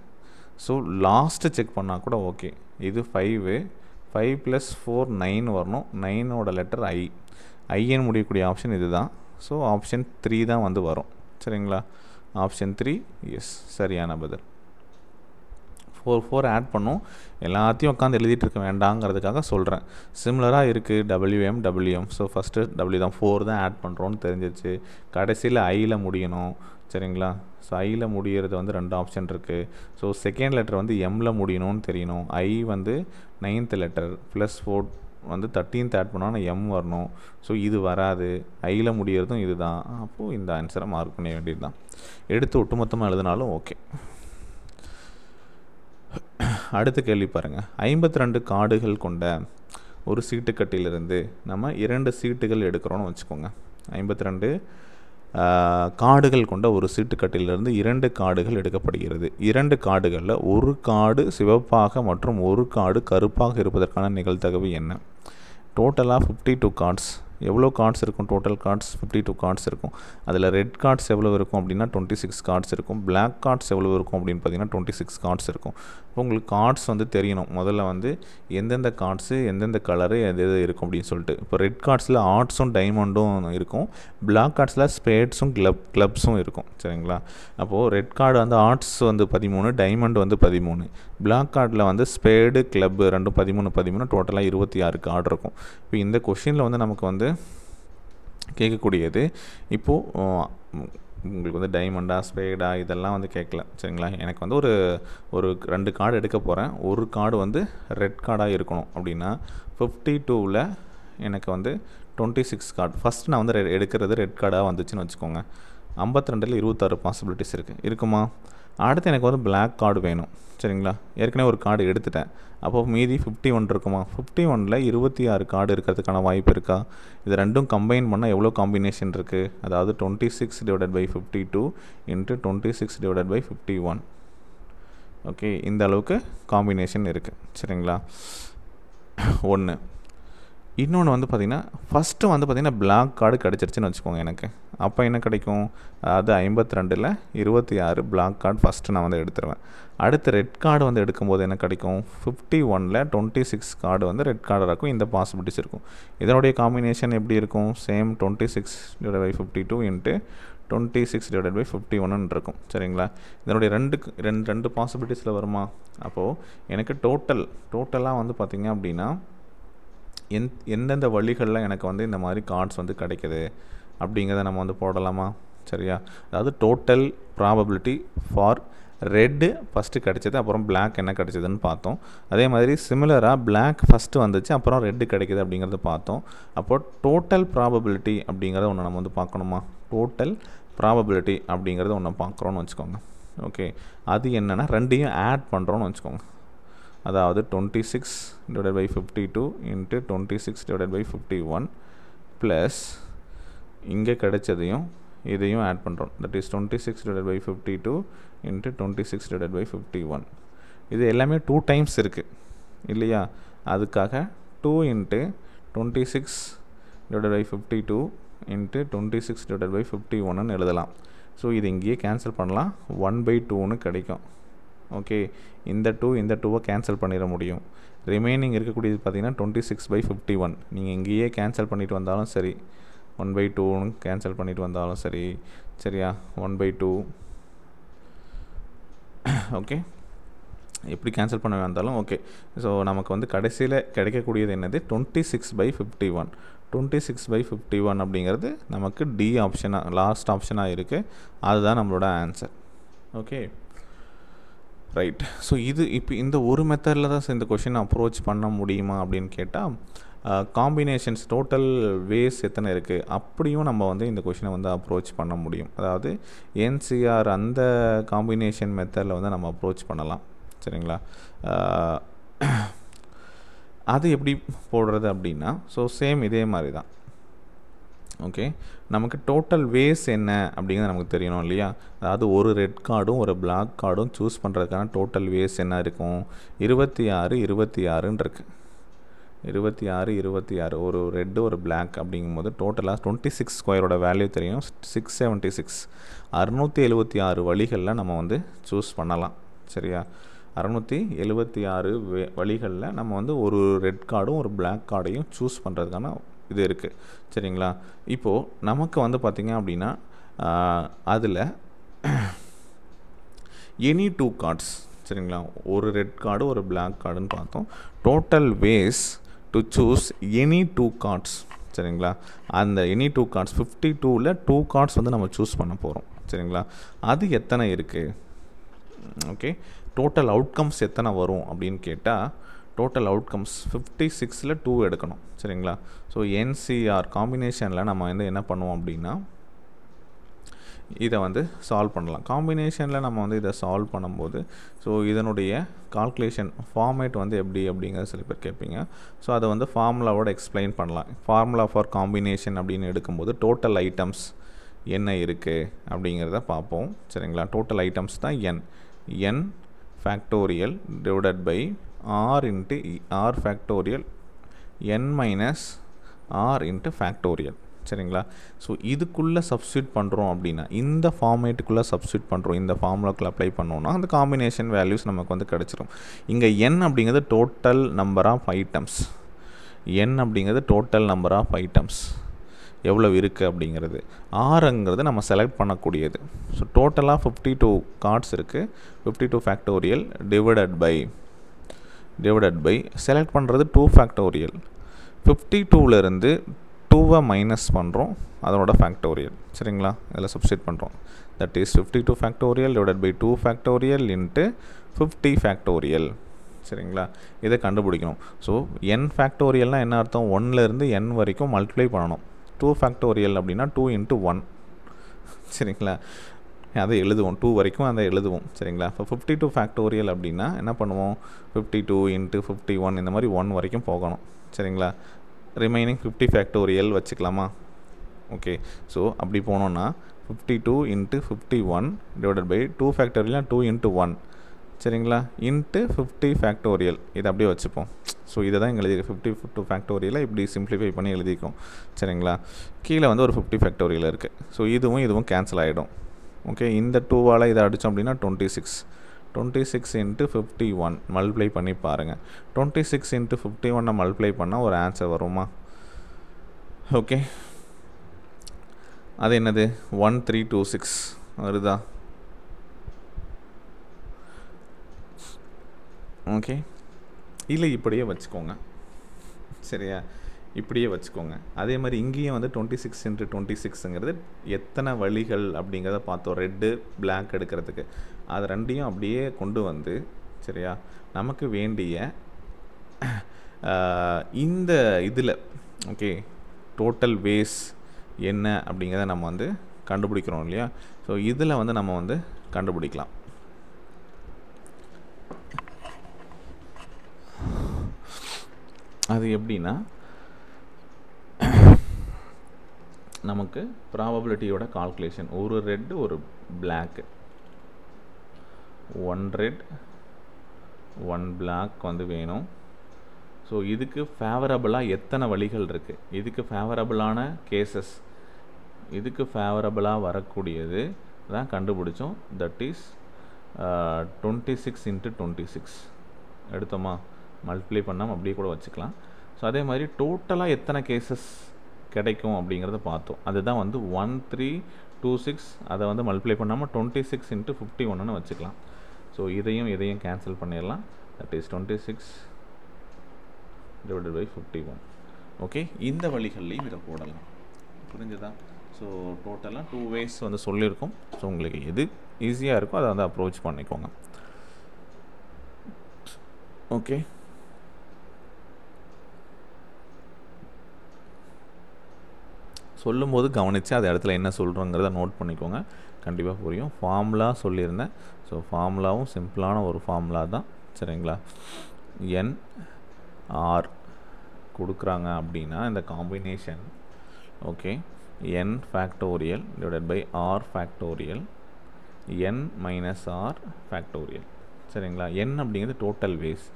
ஸோ லாஸ்ட்டு செக் பண்ணால் கூட ஓகே. இது 5. 5 + 4 9 வரணும். 9ஓட லெட்டர் I. ஐன்னு முடியக்கூடிய ஆப்ஷன் இது தான். ஸோ ஆப்ஷன் 3 தான் வந்து வரும். சரிங்களா? ஆப்ஷன் 3 எஸ், சரியான பதில். 4 ஆட் பண்ணோம். எல்லாத்தையும் உட்காந்து எழுதிட்டு இருக்க வேண்டாங்கிறதுக்காக சொல்கிறேன். சிமிலராக இருக்குது WM. ஸோ ஃபஸ்ட்டு W தான், 4 தான் ஆட் பண்ணுறோன்னு தெரிஞ்சிச்சு. கடைசியில் ஐயில் முடியணும். சரிங்களா? ஸோ ஐயில் முடிகிறது வந்து 2 ஆப்ஷன் இருக்குது. ஸோ செகண்ட் லெட்டர் வந்து எம்மில் முடியணும்னு தெரியணும். ஐ வந்து 9th லெட்டர் +4 வந்து 13th ஆட் பண்ணால் எம் வரணும். ஸோ இது வராது, ஐயில் முடியறதும் இது தான். அப்போது இந்த ஆன்சரை மார்க் பண்ண வேண்டியது தான். எடுத்து ஒட்டுமொத்தமாக எழுதினாலும் ஓகே. அடுத்த கேள்வி பாருங்கள். 52 கார்டுகள் கொண்ட ஒரு சீட்டுக்கட்டிலிருந்து நம்ம 2 சீட்டுகள் எடுக்கிறோன்னு வச்சுக்கோங்க. 52 கார்டுகள் கொண்ட ஒரு சீட்டுக்கட்டிலிருந்து 2 கார்டுகள் எடுக்கப்படுகிறது. 2 கார்டுகளில் ஒரு கார்டு சிவப்பாக மற்றும் ஒரு கார்டு கருப்பாக இருப்பதற்கான நிகழ்தகவு என்ன? டோட்டலாக 52 கார்ட்ஸ். எவ்வளோ கார்ட்ஸ் இருக்கும்? டோட்டல் கார்ட்ஸ் 52 கார்ட்ஸ் இருக்கும். அதில் ரெட் கார்ட்ஸ் எவ்வளோ இருக்கும் அப்படின்னா 26 கார்ட்ஸ் இருக்கும். பிளாக் கார்ட்ஸ் எவ்வளோ இருக்கும் அப்படின்னு பார்த்தீங்கன்னா 26 கார்ட்ஸ் இருக்கும். இப்போ உங்களுக்கு கார்ட்ஸ் வந்து தெரியணும். முதல்ல வந்து எந்தெந்த கார்ட்ஸு எந்தெந்த கலரு எது எது இருக்கும் அப்படின்னு சொல்லிட்டு. இப்போ ரெட் கார்ட்ஸில் ஆர்ட்ஸும் டைமண்டும் இருக்கும். பிளாக் கார்ட்ஸில் ஸ்பேட்ஸும் கிளப்ஸும் இருக்கும். சரிங்களா? அப்போது ரெட் கார்டு வந்து ஆர்ட்ஸ் வந்து 13, டைமண்ட் வந்து 13. பிளாக் கார்டில் வந்து ஸ்பேடு கிளப்பு ரெண்டும் 13 டோட்டலாக 26 கார்டு இருக்கும். இப்போ இந்த கொஷினில் வந்து நமக்கு வந்து கேட்கக்கூடியது இப்போது உங்களுக்கு வந்து டைமண்டா ஸ்பேடா இதெல்லாம் வந்து கேட்கல. சரிங்களா? எனக்கு வந்து ஒரு 2 கார்டு எடுக்க போகிறேன். ஒரு கார்டு வந்து ரெட் கார்டாக இருக்கணும் அப்படின்னா 52ல் எனக்கு வந்து 26 கார்டு. ஃபஸ்ட்டு நான் வந்து எடுக்கிறது ரெட் கார்டாக வந்துச்சுன்னு வச்சுக்கோங்க. 52ல் 26 பாசிபிலிட்டிஸ் இருக்குமா? அடுத்து எனக்கு வந்து பிளாக் கார்டு வேணும். சரிங்களா? ஏற்கனவே ஒரு கார்டு எடுத்துட்டேன். அப்போது மீதி 51 இருக்குமா? 51ல் 26 கார்டு இருக்கிறதுக்கான வாய்ப்பு இருக்கா? இது ரெண்டும் கம்பைன் பண்ணால் எவ்வளோ காம்பினேஷன் இருக்குது? அதாவது 26/52 × 26/51. ஓகே, இந்த அளவுக்கு காம்பினேஷன் இருக்குது. சரிங்களா? ஒன்று. இன்னொன்று வந்து பார்த்திங்கன்னா ஃபஸ்ட்டு வந்து பார்த்திங்கன்னா பிளாக் கார்டு கிடச்சிருச்சுன்னு வச்சுக்கோங்க எனக்கு. அப்போ என்ன கிடைக்கும்? அதாவது 52ல் 26 பிளாக் கார்டு ஃபஸ்ட்டு நான் வந்து எடுத்துருவேன். அடுத்து ரெட் கார்டு வந்து எடுக்கும்போது என்ன கிடைக்கும்? 51ல் 26 கார்டு வந்து ரெட் கார்டாக இருக்கும். இந்த பாசிபிலிட்டிஸ் இருக்கும். இதனுடைய காம்பினேஷன் எப்படி இருக்கும்? சேம் 26/52 × 26/51 இருக்கும். சரிங்களா? இதனுடைய ரெண்டு பாசிபிலிட்டிஸில் வருமா? அப்போது எனக்கு டோட்டலாக வந்து பார்த்திங்க அப்படின்னா எந்தெந்த வழிகளில் எனக்கு வந்து இந்த மாதிரி கார்ட்ஸ் வந்து கிடைக்குது அப்படிங்கிறத நம்ம வந்து போடலாமா? சரியா? அதாவது total probability for red first கிடச்சிது, அப்புறம் பிளாக் என்ன கிடச்சிதுன்னு பார்த்தோம். அதே மாதிரி சிமிலராக பிளாக் ஃபஸ்ட்டு வந்துச்சு, அப்புறம் ரெட்டு கிடைக்கிது அப்படிங்கிறத பார்த்தோம். அப்போது டோட்டல் ப்ராபபிலிட்டி அப்படிங்கிறத ஒன்று நம்ம வந்து பார்க்கணுமா? டோட்டல் ப்ராபபிலிட்டி அப்படிங்கிறத ஒன்று பார்க்குறோன்னு வச்சுக்கோங்க. ஓகே, அது என்னென்னா ரெண்டையும் ஆட் பண்ணுறோன்னு வச்சுக்கோங்க. அதாவது 26/52 × 26/51 ப்ளஸ் இங்கே கிடைச்சதையும் இதையும் ஆட் பண்ணுறோம். That is 26/52 × 26/51. இது எல்லாமே 2 டைம்ஸ் இருக்குது இல்லையா? அதுக்காக 2 × 26/52 × 26/51 எழுதலாம். ஸோ இது இங்கேயே கேன்சல் பண்ணலாம். 1/2ன்னு கிடைக்கும். ஓகே, இந்த 2வை கேன்சல் பண்ணிட முடியும். ரிமைனிங் இருக்கக்கூடியது பார்த்திங்கன்னா 26/51. நீங்கள் இங்கேயே கேன்சல் பண்ணிட்டு வந்தாலும் சரி, 1/2ன்னு கேன்சல் பண்ணிட்டு வந்தாலும் சரி. சரியா? 1/2. ஓகே, எப்படி கேன்சல் பண்ண வந்தாலும் ஓகே. ஸோ நமக்கு வந்து கடைசியில் கிடைக்கக்கூடியது என்னது? 26/51. 26/51 அப்படிங்கிறது நமக்கு டி ஆப்ஷனாக லாஸ்ட் ஆப்ஷனாக இருக்குது. அதுதான் நம்மளோட ஆன்சர். Okay, right. ஸோ இப்போ இந்த ஒரு மெத்தடில் தான் இந்த கொஷினை அப்ரோச் பண்ண முடியுமா அப்படின்னு கேட்டால், காம்பினேஷன்ஸ் டோட்டல் வேஸ் எத்தனை இருக்குது அப்படியும் நம்ம வந்து இந்த கொஷினை வந்து அப்ரோச் பண்ண முடியும். அதாவது என்சிஆர் அந்த காம்பினேஷன் மெத்தடில் வந்து நம்ம அப்ரோச் பண்ணலாம். சரிங்களா? அது எப்படி போடுறது அப்படின்னா, ஸோ சேம் இதே மாதிரி தான். ஓகே, நமக்கு டோட்டல் வேஸ் என்ன அப்படிங்கிறது நமக்கு தெரியணும் இல்லையா? அதாவது ஒரு ரெட் கார்டும் ஒரு பிளாக் கார்டும் சூஸ் பண்ணுறதுக்கான டோட்டல் வேஸ் என்ன இருக்கும்? 26 இருக்குது. 26 ஒரு ரெட்டு ஒரு பிளாக் அப்படிங்கும்போது டோட்டலாக 26 ஸ்கொயரோட வேல்யூ தெரியும். 676. 676 வழிகளில் நம்ம வந்து சூஸ் பண்ணலாம். சரியா? 676 வழிகளில் நம்ம வந்து ஒரு ரெட் கார்டும் ஒரு பிளாக் கார்டையும் சூஸ் பண்ணுறதுக்கான இது இருக்குது. சரிங்களா? இப்போது நமக்கு வந்து பார்த்திங்க அப்படின்னா அதில் எனி 2 கார்ட்ஸ். சரிங்களா? ஒரு ரெட் கார்டு ஒரு பிளாக் கார்டுன்னு பார்த்தோம். Total ways to choose any 2 cards. சரிங்களா? அந்த எனி 2 கார்ட்ஸ் 52ல் 2 கார்ட்ஸ் வந்து நம்ம சூஸ் பண்ண போகிறோம். சரிங்களா? அது எத்தனை இருக்குது? ஓகே, டோட்டல் அவுட்கம்ஸ் எத்தனை வரும் அப்படின்னு கேட்டால் டோட்டல் அவுட்கம்ஸ் 56ல் 2 எடுக்கணும் சரிங்களா. ஸோ NCR காம்பினேஷனில் நம்ம வந்து என்ன பண்ணுவோம் அப்படின்னா இதை வந்து சால்வ் பண்ணலாம். காம்பினேஷனில் நம்ம வந்து இதை சால்வ் பண்ணும்போது ஸோ இதனுடைய கால்குலேஷன் ஃபார்மேட் வந்து எப்படி அப்படிங்கிறத சில பேர் கேட்பீங்க. ஸோ அதை வந்து ஃபார்முலாவோட எக்ஸ்பிளைன் பண்ணலாம். ஃபார்முலா ஃபார் காம்பினேஷன் அப்படின்னு எடுக்கும்போது டோட்டல் ஐட்டம்ஸ் என்ன இருக்குது அப்படிங்கிறத பார்ப்போம் சரிங்களா. டோட்டல் ஐட்டம்ஸ் தான் n factorial divided by r into r factorial n minus r into factorial சரிங்களா. ஸோ இதுக்குள்ளே சப்ஸ்டியூட் பண்ணுறோம் அப்படின்னா இந்த ஃபார்மேட்டுக்குள்ளே சப்ஸ்டியூட் பண்ணுறோம், இந்த ஃபார்முலாக்குள்ளே அப்ளை பண்ணோன்னா அந்த காம்பினேஷன் வேல்யூஸ் நமக்கு வந்து கிடச்சிரும். இங்கே n அப்படிங்கிறது total number of items, n அப்படிங்கிறது டோட்டல் நம்பர் ஆஃப் ஐட்டம்ஸ் எவ்வளோ இருக்குது அப்படிங்கிறது, ஆறுங்கிறது நம்ம செலக்ட் பண்ணக்கூடியது. ஸோ டோட்டலாக 52 கார்ட்ஸ் இருக்குது, 52 ஃபேக்டோரியல் டிவைடட் பை செலக்ட் பண்ணுறது 2 ஃபேக்டோரியல். 52லேருந்து 2வை மைனஸ் பண்ணுறோம், அதனோட ஃபேக்டோரியல் சரிங்களா. இதில் சப்ஸ்டியூட் பண்ணுறோம். That is 52 factorial divided by 2 factorial into 50 factorial சரிங்களா. இதை கண்டுபிடிக்கணும். ஸோ n ஃபேக்டோரியல்னால் என்ன அர்த்தம், 1லேருந்து n வரைக்கும் மல்டிப்ளை பண்ணணும். 2 ஃபேக்டோரியல் அப்படின்னா 2 இன்ட்டு 1 சரிங்களா. அதை எழுதுவோம், 2 வரைக்கும் அதை எழுதுவோம் சரிங்களா. இப்போ 52 ஃபேக்டோரியல் அப்படின்னா என்ன பண்ணுவோம், 52 இன்ட்டு 51 இந்த மாதிரி 1 வரைக்கும் போகணும் சரிங்களா. ரிமைனிங் 50 ஃபேக்டோரியல் வச்சுக்கலாமா. ஓகே, ஸோ அப்படி போனோன்னா 52 இன்ட்டு 51 டிவைடட் பை 2 ஃபேக்டோரியல்னால் 2 இன்ட்டு 1 சரிங்களா இன்ட்டு 50 ஃபேக்டோரியல். இதை அப்படியே வச்சுப்போம். ஸோ இதை தான் இங்கே எழுதியிருக்கோம். 52 ஃபேக்டோரியலை இப்படி சிம்ப்ளிஃபை பண்ணி எழுதிக்கிறோம் சரிங்களா. கீழே வந்து ஒரு 50 ஃபேக்டோரியல் இருக்குது. ஸோ இதுவும் கேன்சல் ஆகிடும். ஓகே, இந்த 2வால் இதை அடித்தோம் அப்படின்னா 26 இன்ட்டு 51 மல்டிப்ளை பண்ணி பாருங்கள். 26 இன்ட்டு 51 மல்டிப்ளை பண்ணால் ஒரு ஆன்சர் வருமா. ஓகே, அது என்னது 1326 வருதா. ஓகே, இல்லை இப்படியே வச்சுக்கோங்க சரியா, இப்படியே வச்சுக்கோங்க. அதே மாதிரி இங்கேயும் வந்து 26 இன்ட்டு 26ங்கிறது எத்தனை வழிகள் அப்படிங்கிறத பார்த்தோம், ரெட்டு பிளாக் எடுக்கிறதுக்கு. அது ரெண்டையும் அப்படியே கொண்டு வந்து சரியா நமக்கு வேண்டிய இந்த இதில் ஓகே டோட்டல் வேஸ் என்ன அப்படிங்கிறத நம்ம வந்து கண்டுபிடிக்கிறோம் இல்லையா. ஸோ இதில் வந்து நம்ம வந்து கண்டுபிடிக்கலாம். அது எப்படின்னா நமக்கு ப்ராபபிலிட்டியோட கால்குலேஷன், ஒரு ரெட்டு ஒரு பிளாக்கு, 1 ரெட் 1 பிளாக் வந்து வேணும். ஸோ இதுக்கு ஃபேவரபுளாக எத்தனை வழிகள் இருக்குது, இதுக்கு ஃபேவரபுளான கேசஸ், இதுக்கு ஃபேவரபுளாக வரக்கூடியது தான் கண்டுபிடிச்சோம். தட் இஸ் 26 இன்ட்டு 26 எடுத்தோமா, மல்டிப்ளை பண்ணாமல் அப்படியே கூட வச்சுக்கலாம். ஸோ அதே மாதிரி டோட்டலாக எத்தனை கேசஸ் கிடைக்கும் அப்படிங்கிறத பார்த்தோம். அதுதான் வந்து 1326. அதை வந்து மல்டிப்ளை பண்ணாமல் 26 இன்ட்டு 51ன்னு வச்சுக்கலாம். ஸோ இதையும் கேன்சல் பண்ணிடலாம். That is 26 divided by 51. Okay, இந்த வழிகள்லையும் இதை போடலாம். புரிஞ்சுதா. ஸோ டோட்டலாக 2 வேஸ் வந்து சொல்லியிருக்கோம். ஸோ உங்களுக்கு எது ஈஸியாக இருக்கோ அதை வந்து அப்ரோச் பண்ணிக்கோங்க. ஓகே, சொல்லும்போது கவனித்து அது இடத்துல என்ன சொல்கிறோங்கிறத நோட் பண்ணிக்கோங்க, கண்டிப்பாக புரியும். ஃபார்முலா சொல்லியிருந்தேன். ஸோ ஃபார்முலாவும் சிம்பிளான ஒரு ஃபார்முலா தான் சரிங்களா. NR கொடுக்குறாங்க அப்படின்னா இந்த combination okay n factorial divided by r factorial n minus r factorial சரிங்களா. n அப்படிங்கிறது டோட்டல் வேஸ்,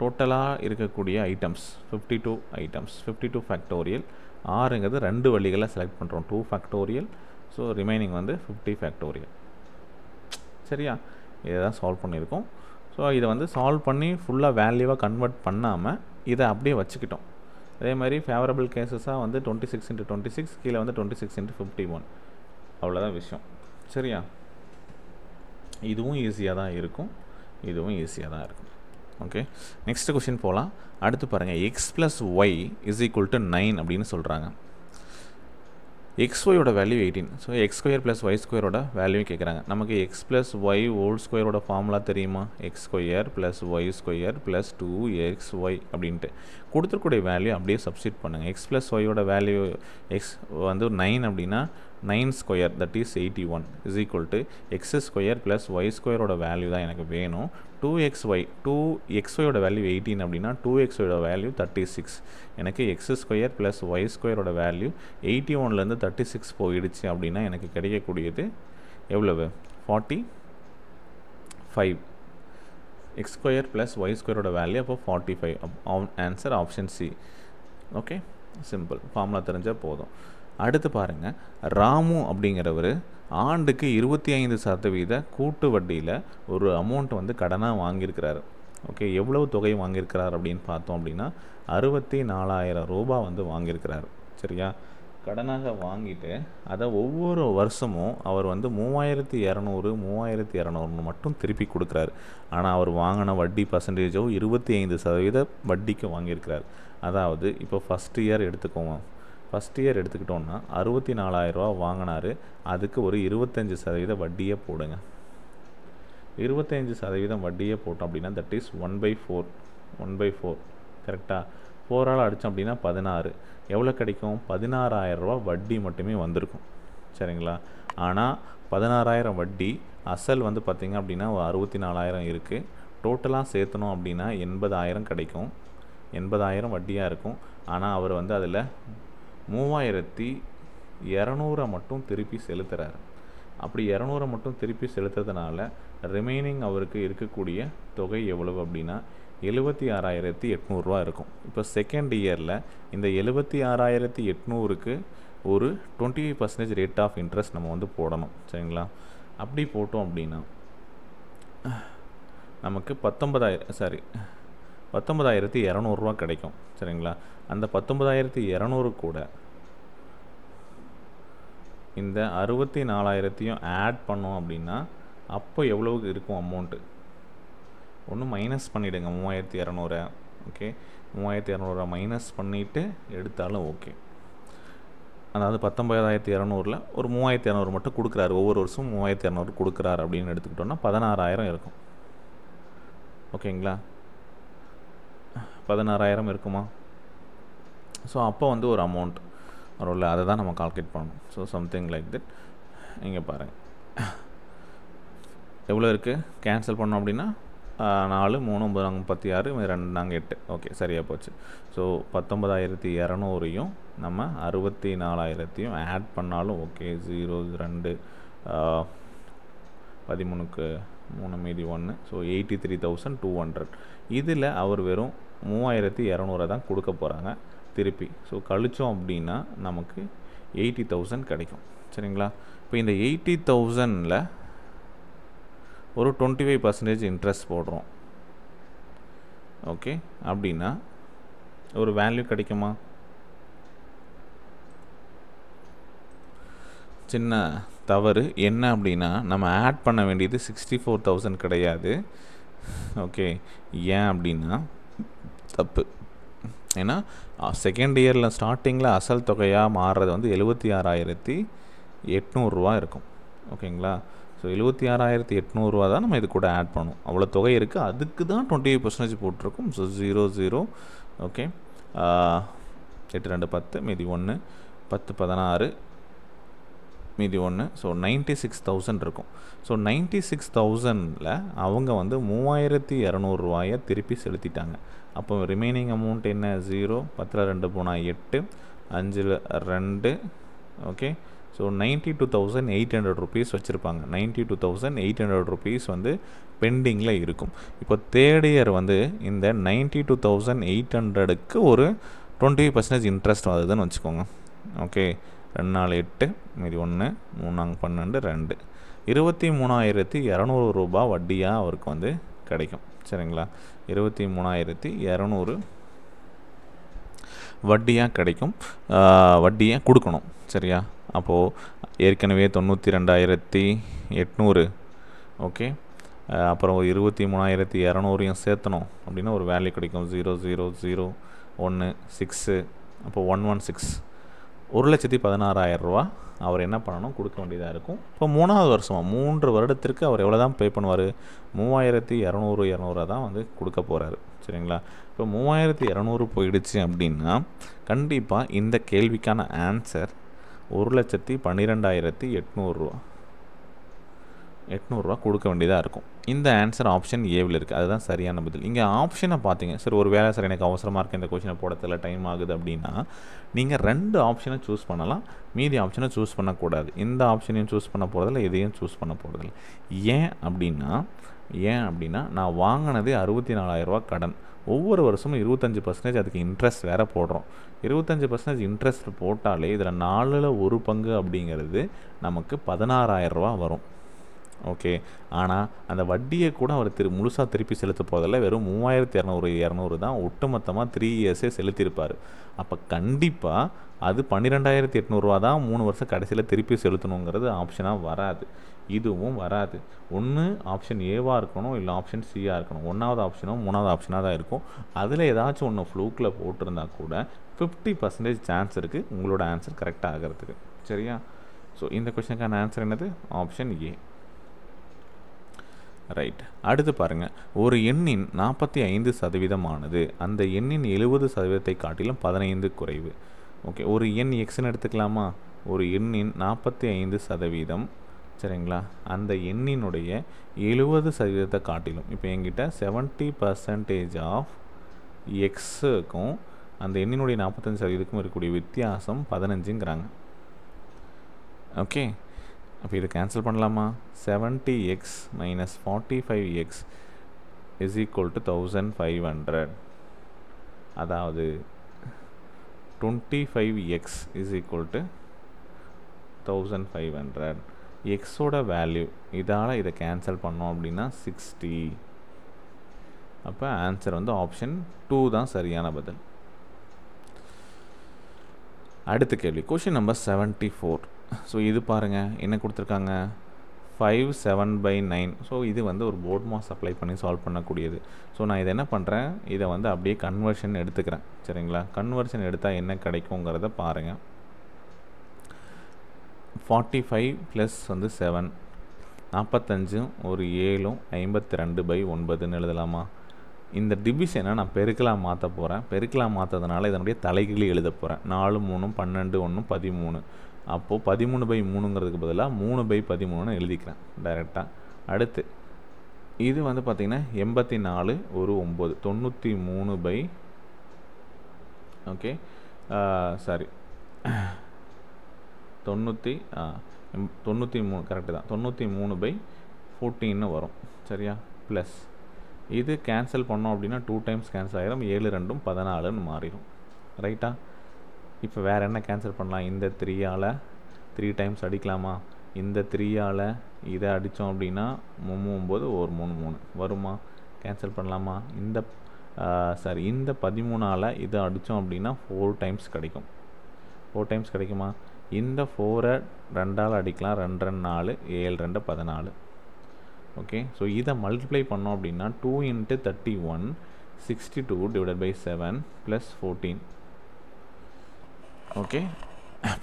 டோட்டலாக இருக்கக்கூடிய ஐட்டம்ஸ் 52 ஐட்டம்ஸ், 52 ஃபேக்டோரியல். ஆறுங்கிறது 2 வழிகளை செலக்ட் பண்ணுறோம், 2 ஃபேக்டோரியல். ஸோ ரிமைனிங் வந்து 50 ஃபேக்டோரியல் சரியா. இதை தான் சால்வ் பண்ணியிருக்கோம். ஸோ இதை வந்து சால்வ் பண்ணி ஃபுல்லாக வேல்யூவாக கன்வெர்ட் பண்ணாமல் இதை அப்படியே வச்சுக்கிட்டோம். அதே மாதிரி ஃபேவரபிள் கேசஸாக வந்து 26 இன்ட்டு 26, கீழே வந்து 26 இன்ட்டு 51. அவ்வளோதான் விஷயம் சரியா. இதுவும் ஈஸியாக தான் இருக்கும், இதுவும் ஈஸியாக தான் இருக்கும். ஓகே, நெக்ஸ்ட் கொஷின் போகலாம். அடுத்து பாருங்கள், x + y = 9 அப்படின்னு சொல்கிறாங்க. xyயோட value 18. So x square plus y ஸ்கொயரோட வேல்யூ கேட்குறாங்க. நமக்கு எக்ஸ் ப்ளஸ் ஒய் ஹோல் ஸ்கொயரோட ஃபார்முலா தெரியுமா? X square plus y square plus 2xy அப்படின்ட்டு கொடுத்துருக்கூடிய வேல்யூ அப்படியே சப்ஸ்டிட் பண்ணுங்கள். எக்ஸ் ப்ளஸ் ஒய்யோட வேல்யூ எக்ஸ் வந்து 9 அப்படின்னா 9 square that is 81 is equal to x square plus y ஸ்கொயரோட வேல்யூ தான் எனக்கு வேணும். 2xyயோட வேல்யூ 18 அப்படின்னா 2xyயோட வேல்யூ 36. எனக்கு எக்ஸ் ஸ்கொயர் ப்ளஸ் ஒய் ஸ்கொயரோட வேல்யூ 81லேருந்து 36 போயிடுச்சு அப்படின்னா எனக்கு கிடைக்கக்கூடியது எவ்வளவு? 45. எக்ஸ் ஸ்கொயர் ப்ளஸ் ஒய் ஸ்கொயரோட வேல்யூ அப்போ 45. Answer option C. Okay, simple. Formula தெரிஞ்சால் போதும். அடுத்து பாருங்கள், ராமு அப்படிங்கிறவர் ஆண்டுக்கு 25% கூட்டு வட்டியில் ஒரு அமௌண்ட் வந்து கடனாக வாங்கியிருக்கிறாரு. ஓகே, எவ்வளவு தொகை வாங்கியிருக்கிறார் அப்படின்னு பார்த்தோம் அப்படின்னா 64,000 ரூபா வந்து வாங்கியிருக்கிறாரு. சரியா? கடனாக வாங்கிட்டு அதை ஒவ்வொரு வருஷமும் அவர் வந்து 3200 மட்டும் திருப்பி கொடுக்குறாரு. ஆனால் அவர் வாங்கின வட்டி பர்சன்டேஜோ 25% வட்டிக்கு வாங்கியிருக்கிறார். அதாவது இப்போ ஃபஸ்ட் இயர் எடுத்துக்கோங்க. ஃபஸ்ட் இயர் எடுத்துக்கிட்டோன்னா 64,000 ரூபா வாங்கினார். அதுக்கு ஒரு 25% வட்டியை போடுங்க. 25% வட்டியை போட்டோம் அப்படின்னா தட் இஸ் 1/4. 1/4 கரெக்டாக? 4ஆல் அடித்தோம் அப்படின்னா 16. எவ்வளோ கிடைக்கும்? 16,000 ரூபா வட்டி மட்டுமே வந்திருக்கும். சரிங்களா? ஆனால் 16,000 வட்டி, அசல் வந்து பார்த்திங்க அப்படின்னா ஒரு 64,000 இருக்குது. டோட்டலாக சேர்த்தணும் அப்படின்னா 80,000 கிடைக்கும். 80,000 வட்டியாக இருக்கும். ஆனால் அவர் வந்து அதில் 3,200 மட்டும் திருப்பி செலுத்துகிறார். அப்படி 200 மட்டும் திருப்பி செலுத்துறதுனால ரிமைனிங் அவருக்கு இருக்கக்கூடிய தொகை எவ்வளவு அப்படின்னா 76,800 ரூபா இருக்கும். இப்போ செகண்ட் இயரில் இந்த 76,800க்கு ஒரு 25% ரேட் ஆஃப் இன்ட்ரெஸ்ட் நம்ம வந்து போடணும். சரிங்களா? அப்படி போட்டோம் அப்படின்னா நமக்கு 19,200 ரூபா கிடைக்கும். சரிங்களா? அந்த 19,200 கூட இந்த 64,000 ஆட் பண்ணோம் அப்படின்னா அப்போ எவ்வளவு இருக்கும் அமௌண்ட்டு? ஒன்று மைனஸ் பண்ணிவிடுங்க 3,200. ஓகே, 3,200 மைனஸ் பண்ணிவிட்டு எடுத்தாலும் ஓகே. அதாவது 19,200ல் ஒரு 3,200 மட்டும் கொடுக்குறாரு. ஒவ்வொரு வருஷமும் 3,200 கொடுக்குறாரு அப்படின்னு எடுத்துக்கிட்டோன்னா 16,000 இருக்கும். ஓகேங்களா? 16,000 இருக்குமா? ஸோ அப்போ வந்து ஒரு அமௌண்ட் வரும்ல, அதை தான் நம்ம கால்குலேட் பண்ணணும். So something like that. இங்கே பாருங்கள் எவ்வளோ இருக்குது. கேன்சல் பண்ணோம் அப்படின்னா 4 3 9 36 2 4 8. ஓகே, சரியாக போச்சு. ஸோ 19,200 நம்ம 64,000 ஆட் பண்ணாலும் ஓகே. 0 2 13க்கு 3 மீதி 1. ஸோ 83,200. இதில் அவர் வெறும் 3,200 தான் கொடுக்க போகிறாங்க திருப்பி. ஸோ கழிச்சோம் அப்படின்னா நமக்கு 80,000 கிடைக்கும். சரிங்களா? இப்போ இந்த 80,000ல் ஒரு 25% இன்ட்ரெஸ்ட் போடுறோம். ஓகே, அப்படின்னா ஒரு வேல்யூ கிடைக்குமா? சின்ன தவறு என்ன அப்படின்னா நம்ம ஆட் பண்ண வேண்டியது 64,000 கிடையாது. ஓகே, ஏன் அப்படின்னா தப்பு. ஏன்னா செகண்ட் இயரில் ஸ்டார்டிங்கில் அசல் தொகையாக மாறுறது வந்து 76,800 ரூபா இருக்கும். ஓகேங்களா? ஸோ 76,800 தான் நம்ம இது கூட ஆட் பண்ணணும். அவ்வளோ தொகை இருக்குது, அதுக்கு தான் 25% போட்டிருக்கும். ஸோ 0 0. ஓகே, 8 2 10 மீதி 1 10 16 மீதி 1. ஸோ 96,000 இருக்கும். ஸோ 96,000ல் அவங்க வந்து 3,200 ரூபாயை திருப்பி செலுத்திட்டாங்க. அப்போ ரிமைனிங் அமௌண்ட் என்ன? 0 10ல் 2 போனால் 8 5ல் 2. ஓகே, ஸோ 92,800 ருபீஸ் வச்சுருப்பாங்க. 92,800 ருபீஸ் வந்து பெண்டிங்கில் இருக்கும். இப்போ தேர்ட் இயர் வந்து இந்த 92,800க்கு ஒரு 20% இன்ட்ரெஸ்ட் வருதுன்னு வச்சுக்கோங்க. ஓகே, 2 4 8 மீதி 1 3 4 12 2 23,200 ரூபா வட்டியாக அவருக்கு வந்து கிடைக்கும். சரிங்களா? 23,200 வட்டியாக கிடைக்கும். வட்டியாக கொடுக்கணும். சரியா? அப்போது ஏற்கனவே 92,800. ஓகே, அப்புறம் 23,200 சேர்த்தணும் அப்படின்னா ஒரு வேல்யூ கிடைக்கும். 0 0 0 1 6. அப்போது 116. 1,16,000 அவர் என்ன பண்ணணும், கொடுக்க வேண்டியதாக இருக்கும். இப்போ 3வது வருஷமாக 3 வருடத்திற்கு அவர் எவ்வளோ தான் பே பண்ணுவார், 3,200 தான் வந்து கொடுக்க போகிறாரு. சரிங்களா? இப்போ 3,200 போயிடுச்சு அப்படின்னா கண்டிப்பாக இந்த கேள்விக்கான ஆன்சர் 1,12,800 கொடுக்க வேண்டியதாக இருக்கும். இந்த ஆன்சர் ஆப்ஷன் ஏவில் இருக்குது. அதுதான் சரியான பதில். இங்கே ஆப்ஷனை பார்த்தீங்க, சரி ஒரு வேலை சார் எனக்கு அவசரமாக இருக்குது, இந்த கொஷினை போடத்தில் டைம் ஆகுது அப்படின்னா நீங்கள் 2 ஆப்ஷனை சூஸ் பண்ணலாம், மீதி ஆப்ஷனை சூஸ் பண்ணக்கூடாது. இந்த ஆப்ஷனையும் சூஸ் பண்ண போகிறதில்ல, இதையும் சூஸ் பண்ண போகிறதில்ல. ஏன் அப்படின்னா நான் வாங்கினது 64,000 கடன், ஒவ்வொரு வருஷமும் 25% அதுக்கு இன்ட்ரெஸ்ட் வேறு போடுறோம். 25% இன்ட்ரெஸ்ட் போட்டாலே இதில் 4ல் 1 பங்கு அப்படிங்கிறது நமக்கு 16,000 வரும். ஓகே, ஆனால் அந்த வட்டியை கூட அவர் முழுசாக திருப்பி செலுத்த போதில்லை, வெறும் 3,200 தான் ஒட்டுமொத்தமாக 3 இயர்ஸே செலுத்தியிருப்பார். அப்போ கண்டிப்பாக அது 12,800 தான் 3 வருஷம் கடைசியில் திருப்பி செலுத்தணுங்கிறது ஆப்ஷனாக வராது, இதுவும் வராது. ஒன்று ஆப்ஷன் ஏவாக இருக்கணும், இல்லை ஆப்ஷன் சியாக இருக்கணும். 1வது ஆப்ஷனும் 3வது ஆப்ஷனாக தான் இருக்கும். அதில் ஏதாச்சும் ஒன்று ஃப்ளூக்கில் போட்டிருந்தா கூட 50% சான்ஸ் இருக்குது உங்களோட ஆன்சர் கரெக்டாக ஆகிறதுக்கு. சரியா? ஸோ இந்த கொஸ்டினுக்கான ஆன்சர் என்னது? Option A. ரைட். அடுத்து பாருங்கள், ஒரு எண்ணின் 45% அந்த எண்ணின் 70% காட்டிலும் 15 குறைவு. ஓகே, ஒரு எண் எக்ஸ்ன்னு எடுத்துக்கலாமா? ஒரு எண்ணின் 45%, சரிங்களா, அந்த எண்ணினுடைய 70% காட்டிலும், இப்போ என்கிட்ட 70% ஆஃப் எக்ஸுக்கும் அந்த எண்ணினுடைய 45%க்கும் இருக்கக்கூடிய வித்தியாசம் 15ங்கிறாங்க. ஓகே, அப்போ இதை கேன்சல் பண்ணலாமா? 70x minus 45x is equal to 1500. அதாவது 25x இஸ் ஈக்குவல் டு 1500. எக்ஸோட வேல்யூ இதால் இதை கேன்சல் பண்ணோம் அப்படின்னா 60. அப்போ ஆன்சர் வந்து ஆப்ஷன் 2 தான் சரியான பதில். அடுத்த கேள்வி, கொஷின் நம்பர் 74. ஸோ இது பாருங்கள், என்ன கொடுத்துருக்காங்க, 5 7/9. ஸோ இது வந்து ஒரு போர்ட் மாஸ் அப்ளை பண்ணி சால்வ் பண்ணக்கூடியது. ஸோ நான் இதை என்ன பண்ணுறேன், இதை வந்து அப்படியே கன்வர்ஷன் எடுத்துக்கிறேன். சரிங்களா? கன்வர்ஷன் எடுத்தால் என்ன கிடைக்குங்கிறத பாருங்கள். 45 ப்ளஸ் வந்து 7, 45 ஒரு 7 52/9 எழுதலாமா? இந்த டிவிஷனை நான் பெருக்கலாக மாற்ற போகிறேன். பெருக்கலாக மாற்றதுனால இதனுடைய தலைகீழி எழுத போகிறேன். 4 3 12 1 13. அப்போது 13/3ங்கிறதுக்கு பதிலாக 3/13 எழுதிக்கிறேன் டைரெக்டாக. அடுத்து இது வந்து பார்த்திங்கன்னா 84 ஒரு 9 93 ஓகே சாரி 93 கரெக்டு தான், 93/14 வரும். சரியா? ப்ளஸ் இது கேன்சல் பண்ணோம் அப்படின்னா 2 டைம்ஸ் கேன்சல் ஆகிடும், 7 2 14ன்னு மாறிடும். ரைட்டா? இப்போ வேறு என்ன கேன்சல் பண்ணலாம்? இந்த 3ஆல் 3 டைம்ஸ் அடிக்கலாமா? இந்த 3ஆல் இதை அடித்தோம் அப்படின்னா 9 ஒரு 3 3 வருமா? கேன்சல் பண்ணலாமா? இந்த இந்த 13ஆல் இதை அடித்தோம் அப்படின்னா 4 டைம்ஸ் கிடைக்கும். 4 டைம்ஸ் கிடைக்குமா? இந்த 4ஐ 2ஆல் அடிக்கலாம், 2 2 4 7 2 14. ஓகே, ஸோ இதை மல்டிப்ளை பண்ணோம் அப்படின்னா 2 × 31 62/7 + 14. Okay,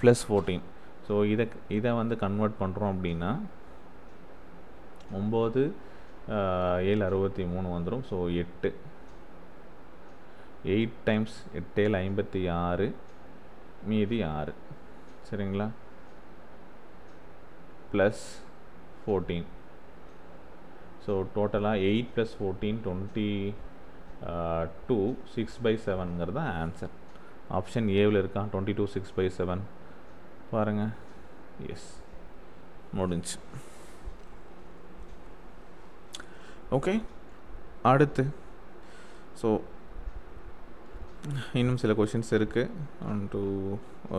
plus 14. ஸோ இதை வந்து கன்வெர்ட் பண்ணுறோம் அப்படின்னா 9 7 63 வந்துடும். ஸோ 8 டைம்ஸ் 8 7 56 மீதி 6. சரிங்களா? ப்ளஸ் 14. ஸோ டோட்டலாக 8 + 14 22 6/7ங்கிறது தான் ஆன்சர். ஆப்ஷன் ஏவில் இருக்கா 22 6/7 பாருங்கள். எஸ், முடிஞ்சு. ஓகே, அடுத்து ஸோ இன்னும் சில கொஷின்ஸ் இருக்குது. 1 2